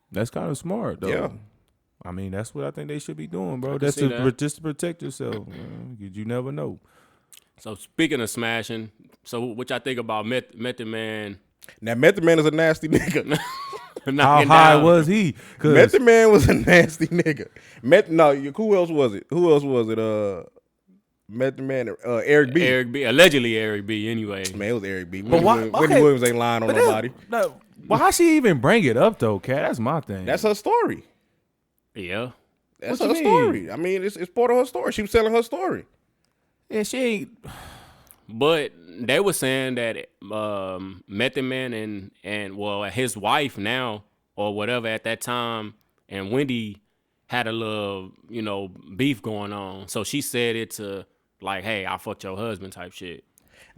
That's kind of smart though. Yeah. I mean, that's what I think they should be doing, bro. can That's see that. just to protect yourself, man, 'cause you never know. So speaking of smashing, so what y'all think about Method Man? Now, Method Man is a nasty nigga. How knocking high down- was he? 'Cause Method Man was a nasty nigga. Who else was it? Method Man, Eric B. Eric B. Allegedly Eric B. Anyway, Man, it was Eric B. But why- Wendy okay. Williams ain't lying on nobody. Why how she even bring it up though, Cat? That's my thing. That's her story. yeah. That's What her you mean? story. I mean, it's part of her story. She was telling her story. yeah, she ain't. But they were saying that Method Man and well his wife now or whatever at that time and Wendy had a little beef going on. So she said it to like, hey, I fucked your husband type shit.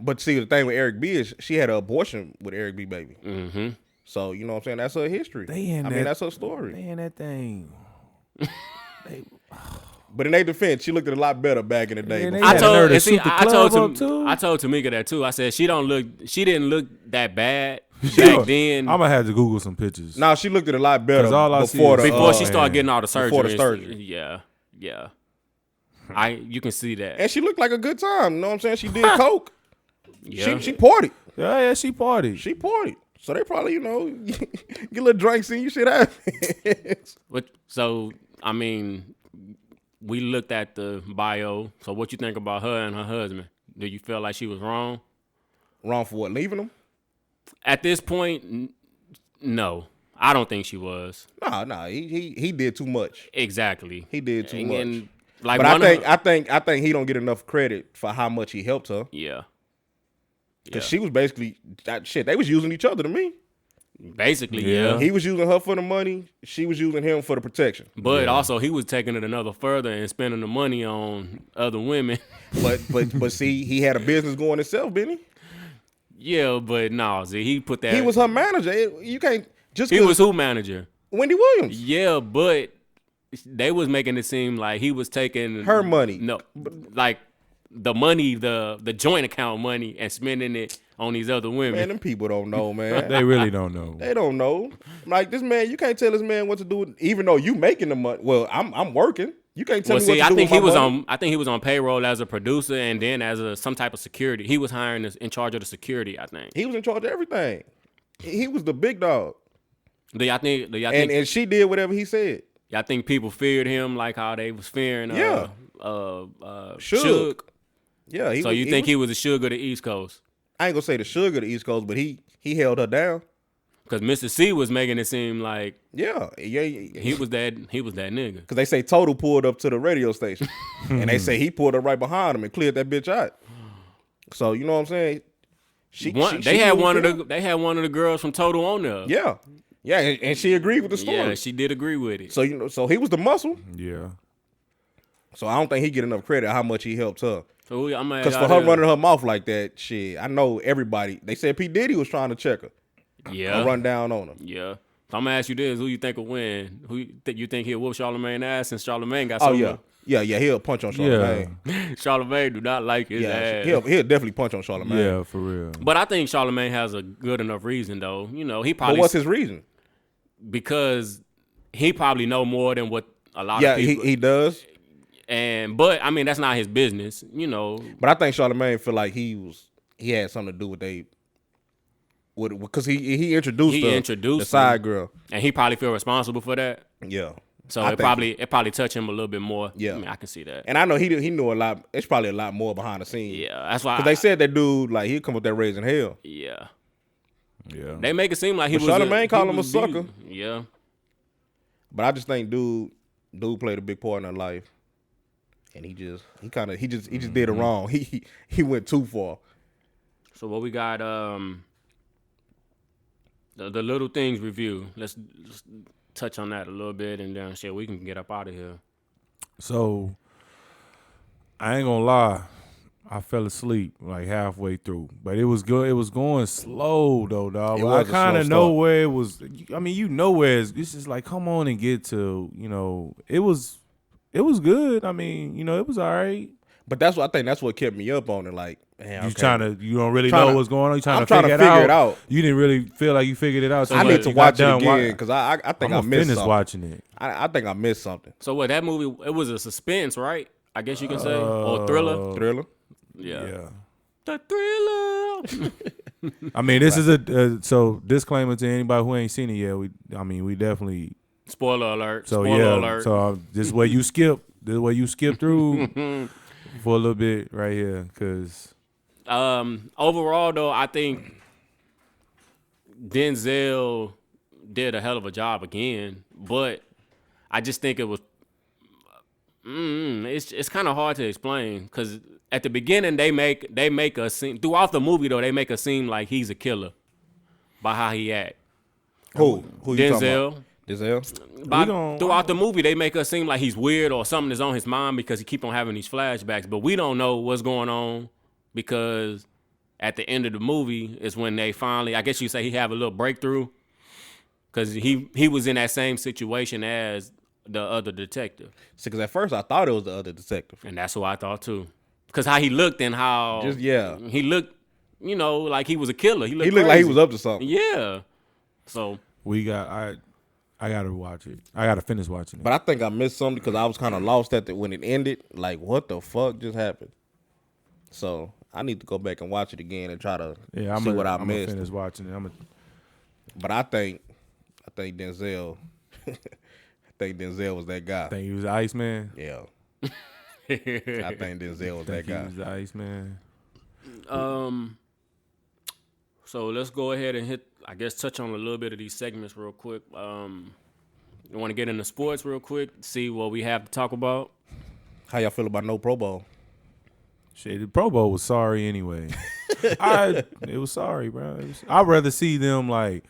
But see, the thing with Eric B is she had an abortion with Eric B. baby. Mm-hmm. So you know what I'm saying? That's her history. That's her story. They in that thing. But in their defense, she looked a lot better back in the day. Yeah, they before had that. a nerve to shoot the I club told up, too. I told Tamika that too. I said she didn't look that bad Sure. back then. I'm gonna have to Google some pictures. Nah, she looked at a lot better 'Cause all I see before is- the before she man. started getting all the surgery. Before the surgery. Yeah. You can see that. and she looked like a good time. You know what I'm saying? She did coke. Yeah. She partied. Yeah, she partied. She partied. So they probably, get a little drinks in, you shit happens. So I mean, we looked at the bio. So what you think about her and her husband? Do you feel like she was wrong? Wrong for what? Leaving them? At this point, no. I don't think she was. Nah. He did too much. Exactly. He did too much. And, like, But one of I think he don't get enough credit for how much he helped her. yeah. Because she was basically shit. They was using each other to me. Basically, Yeah. yeah. He was using her for the money. She was using him for the protection. But also he was taking it another further and spending the money on other women. But see, he had a business going himself, didn't he? Yeah, but no, see, he put that. He was her manager. You can't just. He 'cause was who manager? Wendy Williams. Yeah, but they was making it seem like he was taking Her money. No, like the money, the joint account money, and spending it on these other women. Man, them people don't know, man. They really don't know. They don't know. Like this man, you can't tell this man what to do. Even though you making the money. Well, I'm working. You can't tell Well, me what see, to do I think with he my was money. on. I think he was on payroll as a producer, and then as some type of security. He was hiring in charge of the security. I think. He was in charge of everything. He was the big dog. Do y'all think? And she did whatever he said. Y'all think people feared him like how they was fearing? Yeah. Suge. Yeah. So you think he was a Suge of the East Coast? I ain't gonna say the sugar of the East Coast, but he held her down. Because Mr. C was making it seem like Yeah. he was that nigga. Because they say Total pulled up to the radio station, and they say he pulled up right behind him and cleared that bitch out. So you know what I'm saying? They had one of the girls from Total on there. Yeah, and she agreed with the story. Yeah, she did agree with it. So so he was the muscle. Yeah. So I don't think he get enough credit how much he helped her. So I'm Because for her running her mouth like that, shit, I know everybody. They said P Diddy was trying to check her, yeah, run down on her. Yeah. So I'm gonna ask you this: who you think will win? Who you think he'll whoop Charlamagne ass since Charlamagne got so much? Yeah, he'll punch on Charlamagne. Charlamagne do not like his ass. He'll definitely punch on Charlamagne. Yeah, for real. But I think Charlamagne has a good enough reason, though. You know, he But probably what's his reason? because he probably know more than what a lot Yeah, of people. he does. But I mean that's not his business, you know. But I think Charlamagne feel like he had something to do with because he introduced the side girl, and he probably feel responsible for that. Yeah. So I it think probably touched him a little bit more. Yeah. I mean, I can see that. And I know he knew a lot. It's probably a lot more behind the scenes. Yeah, that's why. Because they said that dude he'd come up there raising hell. Yeah. Yeah. They make it seem like he But was. Charlamagne call him a was sucker. Yeah. But I just think dude played a big part in her life. And he just did it wrong. He went too far. So what we got? The Little Things review. Let's touch on that a little bit, and then shit, we can get up out of here. So I ain't gonna lie, I fell asleep like halfway through, but it was good. It was going slow though, dog. It But was I a kind slow of know start. where it was. I mean, you know where it's just like, come on and get to, it was good. I mean, it was all right. But that's what I think. That's what kept me up on it. Like, man, okay. You don't really Trying know to- what's going on. You trying I'm to figure it out. You didn't really feel like you figured it out. So I what, need to you watch it got done again because I think I I'm missed finished something. watching it. I think I missed something. So what? That movie, it was a suspense, right? I guess you can say, or thriller. Thriller. Yeah. The thriller. I mean, this is so disclaimer to anybody who ain't seen it yet. We definitely. Spoiler alert. So Spoiler alert. So this is where you skip. This is where you skip through for a little bit right here, because Overall, though, I think Denzel did a hell of a job again, but I just think it was. It's kind of hard to explain because at the beginning they make us seem throughout the movie though they make us seem like he's a killer by how he act. Who you talking Denzel. about? Denzel. Throughout the movie, they make us seem like he's weird or something is on his mind because he keep on having these flashbacks. But we don't know what's going on because at the end of the movie is when they finally, I guess you say he have a little breakthrough because he was in that same situation as the other detective. See, because at first I thought it was the other detective. And that's what I thought too. Because how he looked and how he looked, like he was a killer. He looked like he crazy. was up to something. Yeah. So I gotta watch it. I gotta finish watching it. But I think I missed something because I was kind of lost at when it ended. Like, what the fuck just happened? So I need to go back and watch it again and try to see what I missed. I'm finish watching it. But I think Denzel. I think Denzel was that guy. I think he was the Iceman. Yeah. I think Denzel was that guy. He was the Iceman. So let's go ahead and touch on a little bit of these segments real quick. You want to get into sports real quick, see what we have to talk about? How y'all feel about no Pro Bowl? Shit, the Pro Bowl was sorry anyway. It was sorry, bro. I'd rather see them like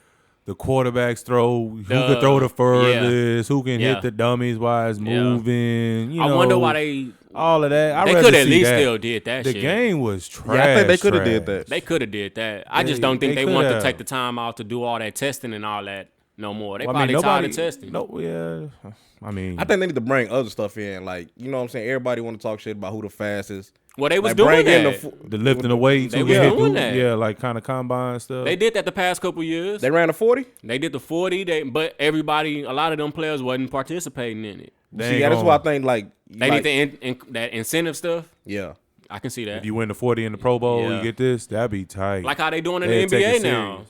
the quarterbacks throw, who could throw the furthest, who can hit the dummies while it's moving. I wonder why all of that. They could at least still did that shit. The game was trash. Yeah, I think they could have did that. They could have did that. I just don't think they want to take the time out to do all that testing and all that no more. They probably tired of testing. No, yeah. I mean, I think they need to bring other stuff in. Like, you know what I'm saying? Everybody want to talk shit about who the fastest. Well, they was doing that. The lifting the weights. They was doing that. Yeah, like kind of combine stuff. They did that the past couple years. They ran a 40? They did the 40. But everybody, a lot of them players wasn't participating in it. See, that's why I think they need that incentive stuff. Yeah. I can see that. If you win the 40 in the Pro Bowl, you get this. That'd be tight. Like how they doing in the NBA now.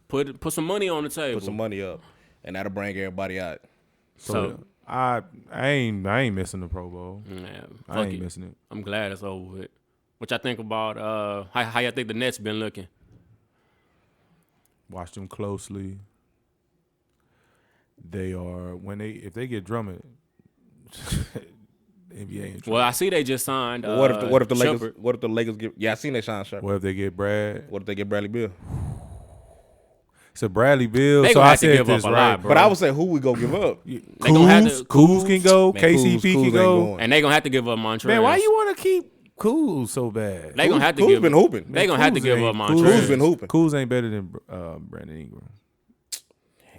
Put some money on the table. Put some money up, and that'll bring everybody out. So I ain't missing the Pro Bowl. Yeah, I ain't missing it. I'm glad it's over with. What y'all think about how y'all think the Nets been looking? Watch them closely. They are if they get Drummond, NBA in trouble. Well, I see they just signed. What if the Lakers? Shumpert. What if the Lakers get? Yeah, I seen they sign Shumpert. What if they get Brad? What if they get Bradley Beal? So Bradley Beal. They so gonna I have to said give this up a right, lot, bro. But I would say who we gonna give up? Kuz can go. Man, KCP Kuz can ain't go. going. And they gonna have to give up Montrez. Man, why you want to keep Kuz so bad? They gonna have to Kuz give. been hooping. They gonna have to give up Kuz Montrez. been hooping. Kuz ain't better than Brandon Ingram.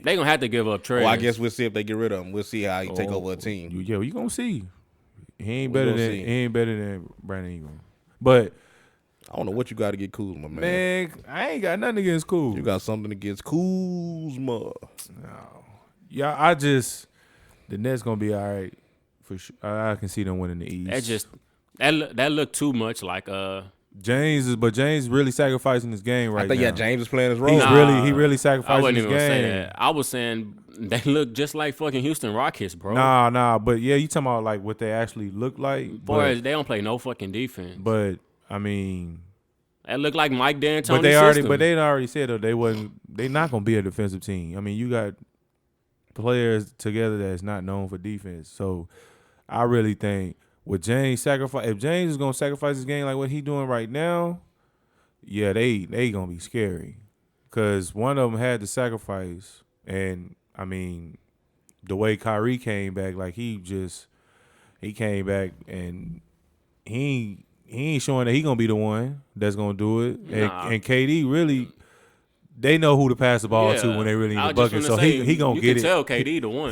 They gonna have to give up Trez. Well, I guess we'll see if they get rid of him. We'll see how he take over a team. You gonna see. He ain't better than Brandon Ingram. But I don't know what you got to get Kuzma, man. man, I ain't got nothing against Kuz. You got something against Kuzma. No. Yeah, the Nets gonna be all right for sure. I can see them winning the East. That looked too much like James really sacrificing his game right now. I think James is playing his role. He really I sacrificing wasn't his even gonna say game. that. I was saying they look just like fucking Houston Rockets, bro. Nah, but yeah, you talking about like what they actually look like. Boy, they don't play no fucking defense. But I mean, that look like Mike D'Antoni's but system. they already said that they not gonna be a defensive team. I mean, you got players together that's not known for defense. So I really think with James if James is gonna sacrifice his game like what he doing right now, yeah, they gonna be scary. Cause one of them had to sacrifice, and I mean, the way Kyrie came back, like he came back and he ain't showing that he gonna be the one that's gonna do it. And KD really, they know who to pass the ball to when they really need the bucket. So he gonna get it. You can tell KD the one.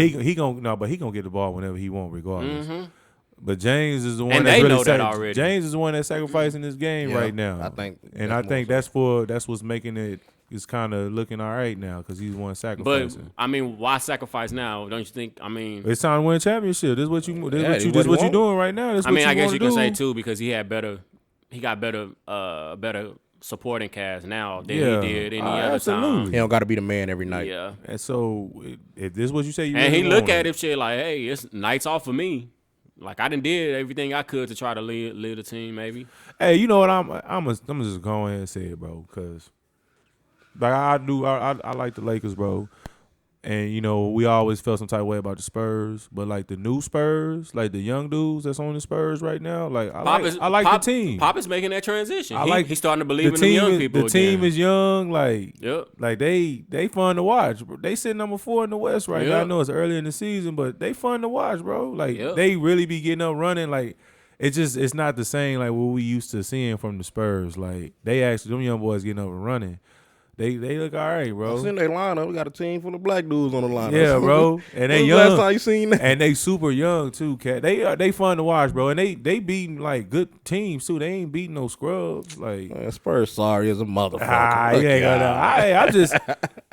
But he gonna get the ball whenever he want, regardless. Mm-hmm. But James is the one and that's they really know that already. James is the one that's sacrificing this game right now. I think, that's what's making it. It's kind of looking all right now because he's one sacrificing. But I mean, why sacrifice now? Don't you think? I mean, it's time to win a championship. This is what you're doing right now. I guess you can say too because he got better supporting cast now than he did any other time. He don't got to be the man every night. Yeah, and so if this is what you say, and he look at it shit like, hey, it's nights off for me. Like I done did everything I could to try to lead the team. Maybe. Hey, you know what? I'm just go ahead and say it, bro, because. Like I like the Lakers, bro, and you know we always felt some type of way about the Spurs, but like the new Spurs, like the young dudes that's on the Spurs right now, like I like the team. Pop is making that transition. He's starting to believe in the young people. The team is young, yep. Like they fun to watch. They sit number 4 in the West right now. I know it's early in the season, but they fun to watch, bro. Like they really be getting up running. Like it's not the same like what we used to seeing from the Spurs. Like they actually them young boys getting up and running. They look all right, bro. I seen they lineup. We got a team full of black dudes on the lineup. Yeah, bro. And they young. Last time you seen that? And they super young too, cat. They fun to watch, bro. And they beating like good teams too. They ain't beating no scrubs. Like Spurs sorry as a motherfucker. You ain't gonna.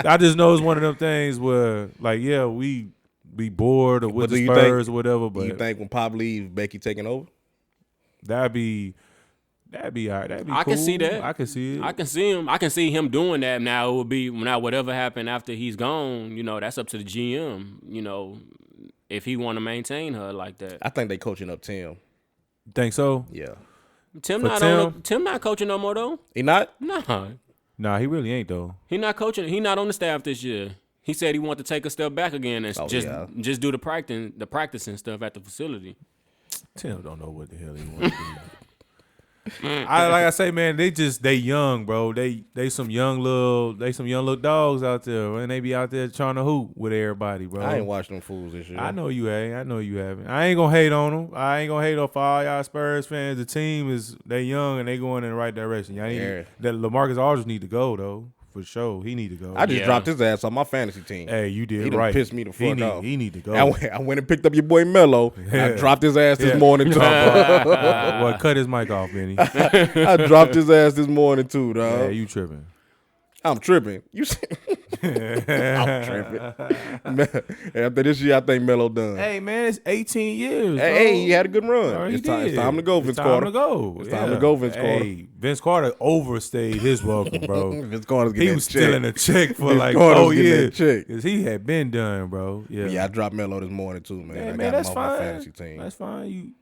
I just know it's one of them things where like we be bored or with the Spurs or whatever. But you think when Pop leaves, Becky taking over? That'd be all right. That'd be cool. I can see that. I can see it. I can see him. I can see him doing that. Now it would be whatever happened after he's gone. You know, that's up to the GM. You know, if he want to maintain her like that. I think they coaching up Tim. Think so? Yeah. Tim not coaching no more though. He not? Nah, he really ain't though. He not coaching. He not on the staff this year. He said he wanted to take a step back again and just do the practicing stuff at the facility. Tim don't know what the hell he wants to do. Like I say, man, they young, bro. They some young little dogs out there, and they be out there trying to hoop with everybody, bro. I ain't watching them fools this year. I know you haven't. I ain't gonna hate on them. I ain't gonna hate on for all y'all Spurs fans. The team they young and they going in the right direction. That LaMarcus Aldridge need to go though. For sure, he need to go. I just dropped his ass on my fantasy team. Hey, you did he right. He pissed me the fuck off. He need to go. I went and picked up your boy Melo. I dropped his ass this morning too. Well, cut his mic off, Benny. I dropped his ass this morning too, dog. Yeah, you tripping. I'm tripping. You see? I'm tripping. After this year, I think Melo done. Hey, man, it's 18 years. Hey, he had a good run. Oh, it's time to go, Vince Carter. It's time to go, Vince Carter. Hey, Vince Carter overstayed his welcome, bro. Vince Carter's getting he was still in a check for like 4 years. Because he had been done, bro. Yeah, I dropped Melo this morning too, man. Hey, I man, got that's him on fine. my fantasy team. That's fine.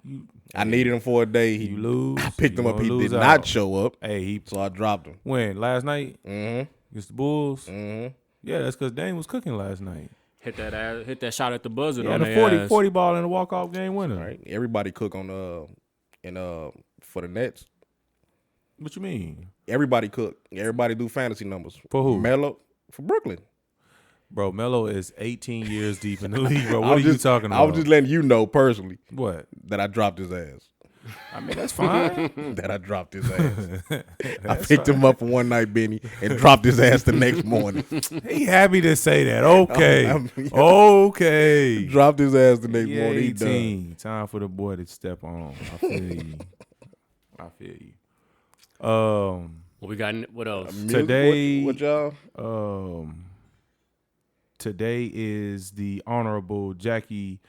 I needed him for a day. You lose. I picked him up. He did out. not show up. Hey, so I dropped him. When? Last night? Mm-hmm. Against the Bulls? Mm-hmm. Yeah, that's because Dame was cooking last night. Hit that shot at the buzzer. Yeah, the 40 ball in the walk-off game winner. Right. Everybody cook on for the Nets. What you mean? Everybody cook. Everybody do fantasy numbers. For who? Melo for Brooklyn. Bro, Melo is 18 years deep in the league, bro. What are you talking about? I was just letting you know personally. What? That I dropped his ass. I mean, that's fine. That I dropped his ass. I picked him up for one night, Benny, and dropped his ass the next morning. He happy to say that. Okay. Okay. Dropped his ass the next morning. 18. Time for the boy to step on. I feel you. We got what else? Today, what y'all? Today is the Honorable Jackie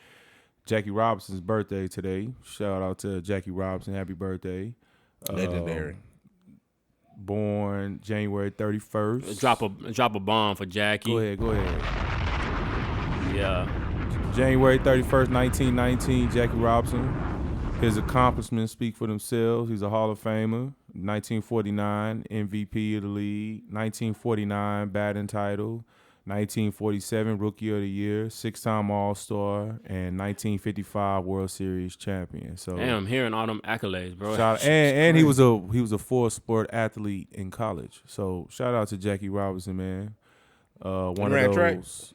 Robinson's birthday today. Shout out to Jackie Robinson. Happy birthday. Legendary. Born January 31st. Drop a bomb for Jackie. Go ahead. Yeah. January 31st, 1919, Jackie Robinson. His accomplishments speak for themselves. He's a Hall of Famer. 1949 MVP of the league. 1949 batting title. 1947 Rookie of the Year, 6-time All-Star, and 1955 World Series champion. So damn, I'm hearing all them accolades, bro. And he was a four-sport athlete in college. So shout out to Jackie Robinson, man. One of those.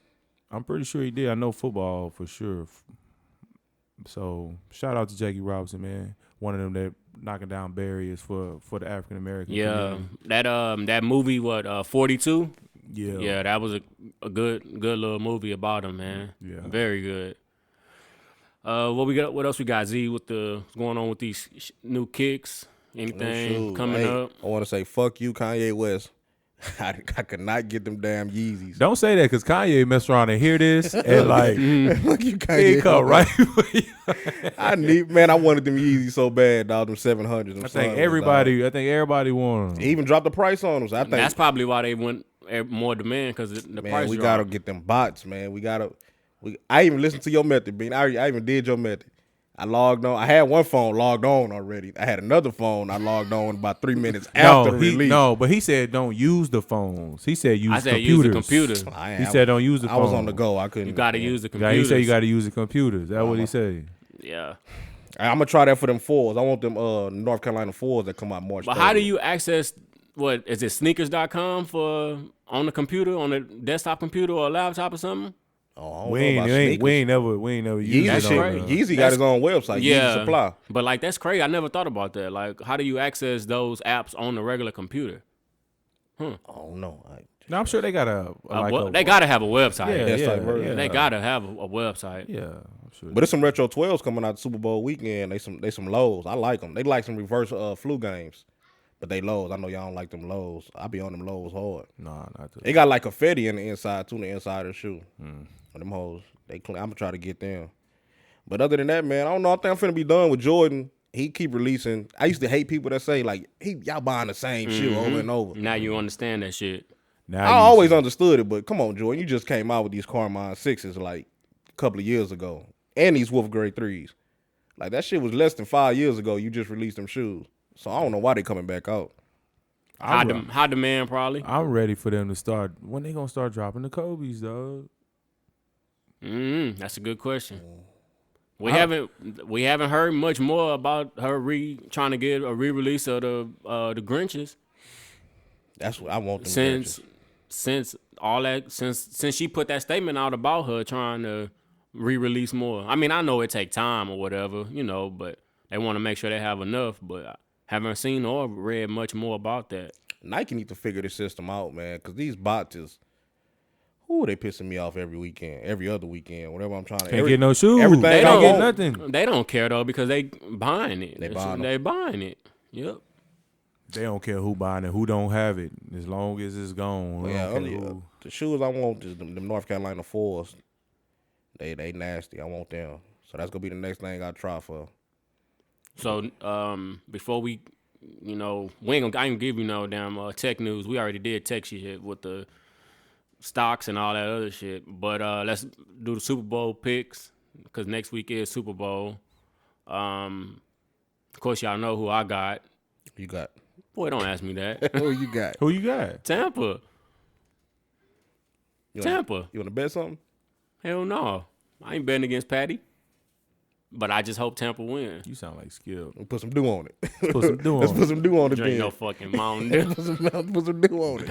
Track? I'm pretty sure he did. I know football for sure. So shout out to Jackie Robinson, man. One of them that knocking down barriers for the African American. Yeah, community. that movie, 42? Yeah. Yeah, that was a good little movie about him, man. Yeah. Very good. What we got? What else we got? Z, what's going on with these new kicks? Anything coming up? I want to say fuck you, Kanye West. I could not get them damn Yeezys. Don't say that because Kanye messed around and hear this and like Fuck you, Kanye. he come right for you. I wanted them Yeezys so bad, dog. Them 700s. I think everybody want them. He even dropped the price on them. So I think That's probably why they went more demand because the price. We dropped. gotta get them bots, man. I even listened to your method, Bean. I even did your method. I logged on. I had one phone logged on already. I had another phone I logged on about 3 minutes after the release. But he said don't use the phones. He said use computers. Use the computers. He said don't use the phone. I was on the go. I couldn't. You got to use the computers. He said you got to use the computers. That's what he said. Yeah. I'm gonna try that for them fours. I want them North Carolina fours that come out March. But 30th. how do you access what is it sneakers.com for on the computer, on the desktop computer or a laptop or something? Oh, we ain't never used Yeezy it. shit. Yeezy got his own website. Yeah, Yeezy Supply. But like that's crazy. I never thought about that. Like, how do you access those apps on the regular computer? Oh no. No, I'm sure they got they gotta have a website. Yeah. They gotta have a website. Yeah, I'm sure. But there's some retro 12s coming out Super Bowl weekend. They some lows. I like them. They like some reverse flu games. But they lows. I know y'all don't like them lows. I be on them lows hard. Nah, not too. They got like confetti in the inside too, in the inside of the shoe. But them hoes, they clean. I'm gonna try to get them. But other than that, man, I don't know. I think I'm finna be done with Jordan. He keep releasing. I used to hate people that say like, y'all buying the same shoe over and over. Now you understand that shit. I always understood it, but come on, Jordan, you just came out with these Carmine 6s like a couple of years ago, and these Wolf Grade 3s. Like that shit was less than 5 years ago. You just released them shoes, so I don't know why they coming back out. High demand probably. I'm ready for them to start. When they gonna start dropping the Kobe's, dog? That's a good question. We haven't heard much more about her trying to get a re-release of the Grinches. That's what I want them since she put that statement out about her trying to re-release more. I mean, I know it take time or whatever, but they want to make sure they have enough. But I haven't seen or read much more about that. Nike need to figure this system out, man, because these bots is. They pissing me off every other weekend, whatever I'm trying to. Can't get no shoes. Everything They don't get nothing. They don't care though because they buying it. They buying it. Yep. They don't care who buying it, who don't have it, as long as it's gone. The shoes I want is them North Carolina 4s. They nasty. I want them. So that's gonna be the next thing I try for. So before we, I ain't gonna give you no damn tech news. We already did tech shit with the stocks and all that other shit. But let's do the Super Bowl picks because next week is Super Bowl. Of course, y'all know who I got. You got? Boy, don't ask me that. Who you got? Who you got? Tampa. Tampa. You want to bet something? Hell no. I ain't betting against Patty. But I just hope Tampa win. You sound like Skip. Let's put some dew on it. Let's put some dew on Let's put some dew on it. Drink no fucking Mountain Dew. put some dew on it.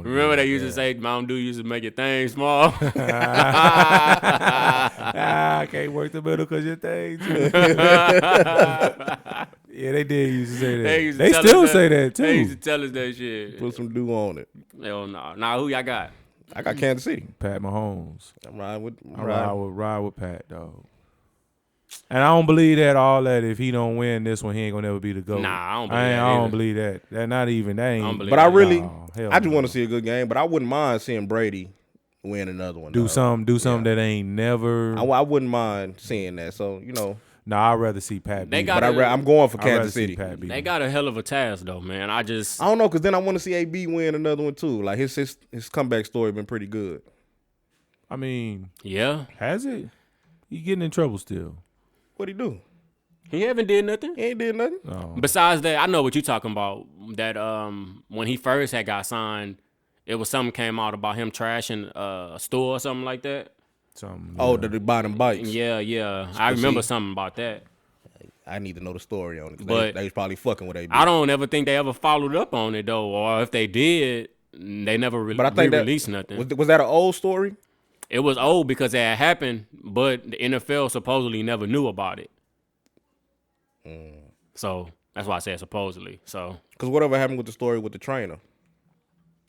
Remember they used to say Mountain Dew used to make your thing small? I can't work the middle because your thing too. Yeah, they did used to say that. They still say that too. They used to tell us that shit. Put some dew on it. Hell no. Nah, who y'all got? I got Kansas City. Pat Mahomes. I'm riding with. Ride with Pat, dog. And I don't believe that if he don't win this one, he ain't gonna never be the GOAT. Nah, I don't believe that. I don't believe that. That not even that ain't. But I really, I just want to see a good game. But I wouldn't mind seeing Brady win another one. Do something that ain't never. I wouldn't mind seeing that. So I'd rather see Pat beat. But I'm going for Kansas City. They got a hell of a task though, man. I don't know because then I want to see AB win another one too. Like his comeback story been pretty good. I mean, yeah, has it? He getting in trouble still. What'd he do? He haven't did nothing. He ain't did nothing. No. Besides that, I know what you're talking about. That when he first had got signed, it was something came out about him trashing a store or something like that. That they buy them bikes. Yeah. I remember something about that. I need to know the story on it. But they was probably fucking with AB. I don't ever think they ever followed up on it though, or if they did, they never released nothing. Was that an old story? It was old because it had happened, but the NFL supposedly never knew about it. So that's why I said supposedly. So Because whatever happened with the story with the trainer?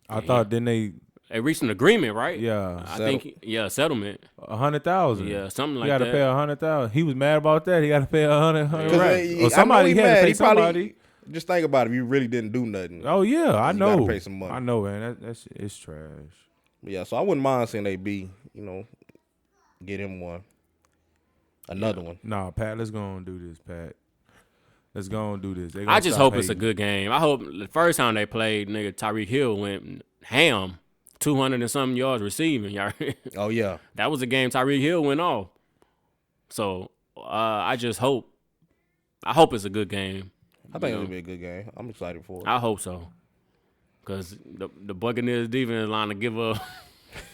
I thought then they reached an agreement, right? Yeah. I think settlement. 100,000. Yeah, something like He got to that. pay 100,000. He was mad about that. He got to pay 100. Because Or somebody had to pay somebody. Just think about it. If you really didn't do nothing. Oh yeah, I you know. gotta pay some money. I know, man. That's it's trash. Yeah, so I wouldn't mind seeing AB, get him one. Another one. Nah, Pat, let's go on and do this, Pat. Let's go on and do this. I just hope it's a good game. I hope the first time they played, nigga, Tyreek Hill went ham, 200 and something yards receiving. Y'all. Oh yeah, that was the game Tyreek Hill went off. So I just hope. I hope it's a good game. I think it'll be a good game. I'm excited for it. I hope so. Because the Buccaneers defense line to give up.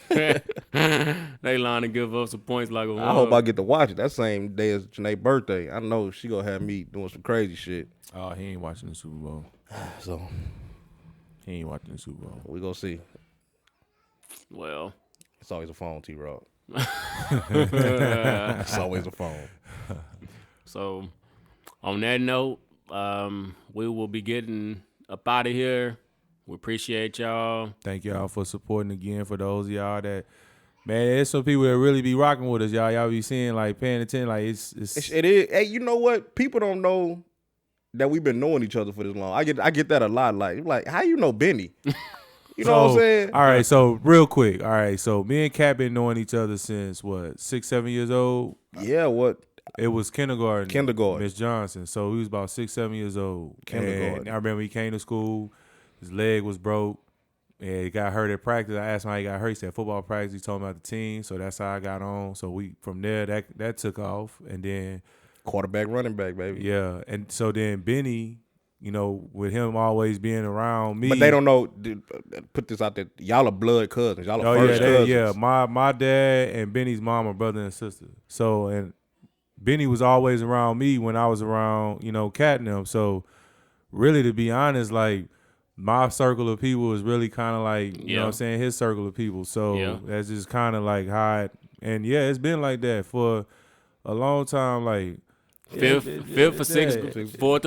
They line to give up some points like a I hope I get to watch it that same day as Janae's birthday. I know she gonna have me doing some crazy shit. Oh, he ain't watching the Super Bowl. So he ain't watching the Super Bowl. We gonna see. Well, it's always a phone, T-Rock. It's always a phone. So, on that note, we will be getting up out of here. We appreciate y'all. Thank y'all for supporting again. For those of y'all that, man, there's some people that really be rocking with us, y'all. Y'all be seeing, like, paying attention. Like, it is. Hey, you know what? People don't know that we've been knowing each other for this long. I get that a lot. Like how you know Benny? You know what I'm saying? All right, so real quick. All right, so me and Kat been knowing each other since, what, 6, 7 years old? Yeah, what? It was kindergarten. Miss Johnson. So he was about 6, 7 years old. Kindergarten. And I remember he came to school. His leg was broke. And he got hurt at practice. I asked him how he got hurt. He said football practice. He told me about the team. So that's how I got on. So from there, that took off. And then quarterback, running back, baby. Yeah. And so then Benny, with him always being around me. But they don't know. Put this out there. Y'all are blood cousins. Y'all are first cousins. Yeah. My dad and Benny's mom are brother and sister. So, and Benny was always around me when I was around, Kat and them. So really, to be honest, like, my circle of people is really kind of like, you know what I'm saying, his circle of people. So that's just kind of like how it's been like that for a long between 4th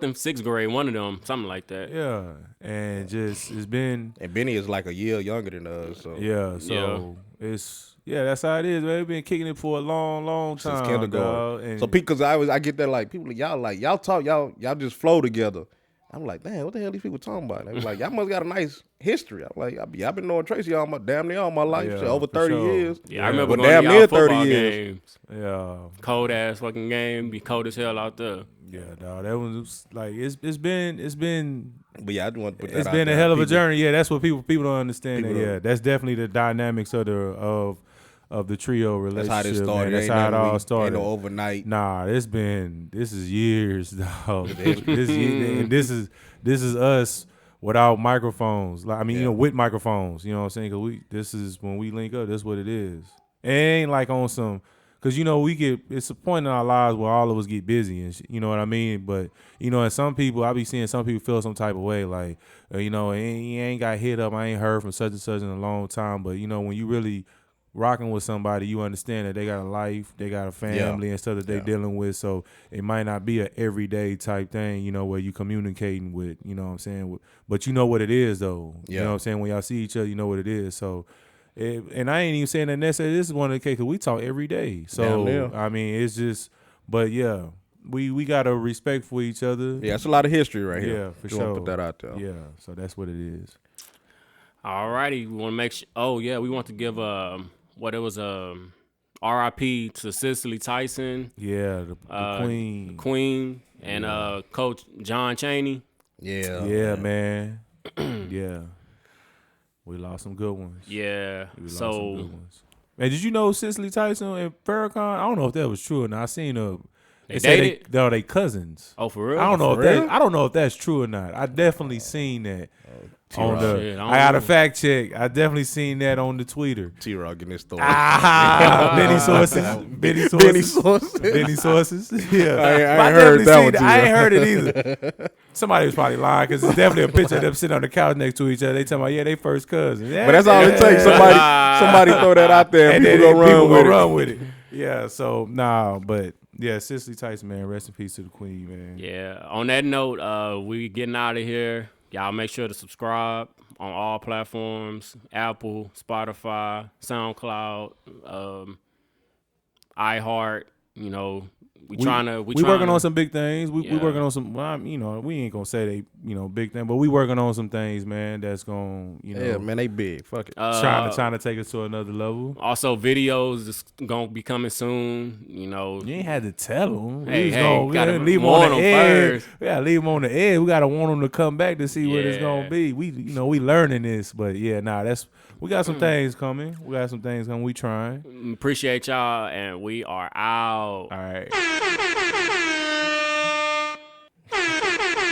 and 6th grade, one of them, something like that. Yeah, and just it's been. And Benny is like a year younger than us. So it's that's how it is, man. We've been kicking it for a long, long time. Since kindergarten. So because I get that, like, people y'all talk, y'all just flow together. I'm like, damn, what the hell these people talking about? They was like, y'all must got a nice history. I'm like, I've been knowing Tracy damn near all my life, over 30 years. Yeah, I remember going damn to near 30 years. Games. Yeah, cold ass fucking game, be cold as hell out there. Yeah, dog, that was like it's been. But yeah, I do want to put that It's out been there. a hell of a journey. Yeah, that's what people don't understand. That's definitely the dynamics of the trio relationship. That's how this started. That's how it all started. Ain't no overnight. Nah, this is years, dog. This is us without microphones. Like, I mean, with microphones. You know what I'm saying? Because this is when we link up. That's what it is. It ain't like on some. Because, it's a point in our lives where all of us get busy and you know what I mean? But, and some people, I be seeing some people feel some type of way. Like, he ain't got hit up. I ain't heard from such and such in a long time. But, when you really rocking with somebody, you understand that they got a life, they got a family and stuff that they dealing with. So it might not be a everyday type thing, where you communicating with, you know what I'm saying? But you know what it is, though. You know what I'm saying? When y'all see each other, you know what it is. So, and I ain't even saying that necessarily this is one of the cases we talk every day. So, I mean, it's just, but yeah, we got a respect for each other. Yeah, it's a lot of history right here. Yeah, for sure. Put that out there. Yeah, so that's what it is. All righty, we want to make sure. Oh yeah, we want to give R.I.P. to Cicely Tyson. Yeah, the queen. Queen and Coach John Chaney. Yeah. Yeah, man. Yeah. We lost some good ones. Yeah. Some good ones. Man, did you know Cicely Tyson and Farrakhan? I don't know if that was true or not. I seen They say dated? they cousins. Oh, for real? I don't know For if real? that. I don't know if that's true or not. I definitely seen that on the. shit, I don't I got a know. fact check. I definitely seen that on the Twitter. T-Rock getting this story. Benny sources. Benny sources. Benny sources. Benny sources. Yeah, I ain't But heard definitely that seen one, it. I ain't T-Rock. heard it either. Somebody was probably lying because it's definitely a picture of them sitting on the couch next to each other. They talking about they first cousins. Yeah, But that's all it takes. Somebody throw that out there and, people then go run with it. with it. Yeah, so but yeah, Cicely Tyson, man, rest in peace to the queen, man. Yeah. On that note, we getting out of here. Y'all make sure to subscribe on all platforms: Apple, Spotify, SoundCloud, iHeart. You know, we working on some big things. We working on some. Well, we ain't gonna say they big thing, but we working on some things, man. That's gonna Yeah, man, they big. Fuck it. trying to take us to another level. Also, videos is gonna be coming soon. You know, You ain't had to tell them. Hey, We gotta leave them warn on the them edge. first. We gotta leave them on the edge. We gotta want them to come back to see what it's gonna Yeah. be. We learning this, but yeah, we got some things coming. We trying. appreciate y'all, and we are out. All right.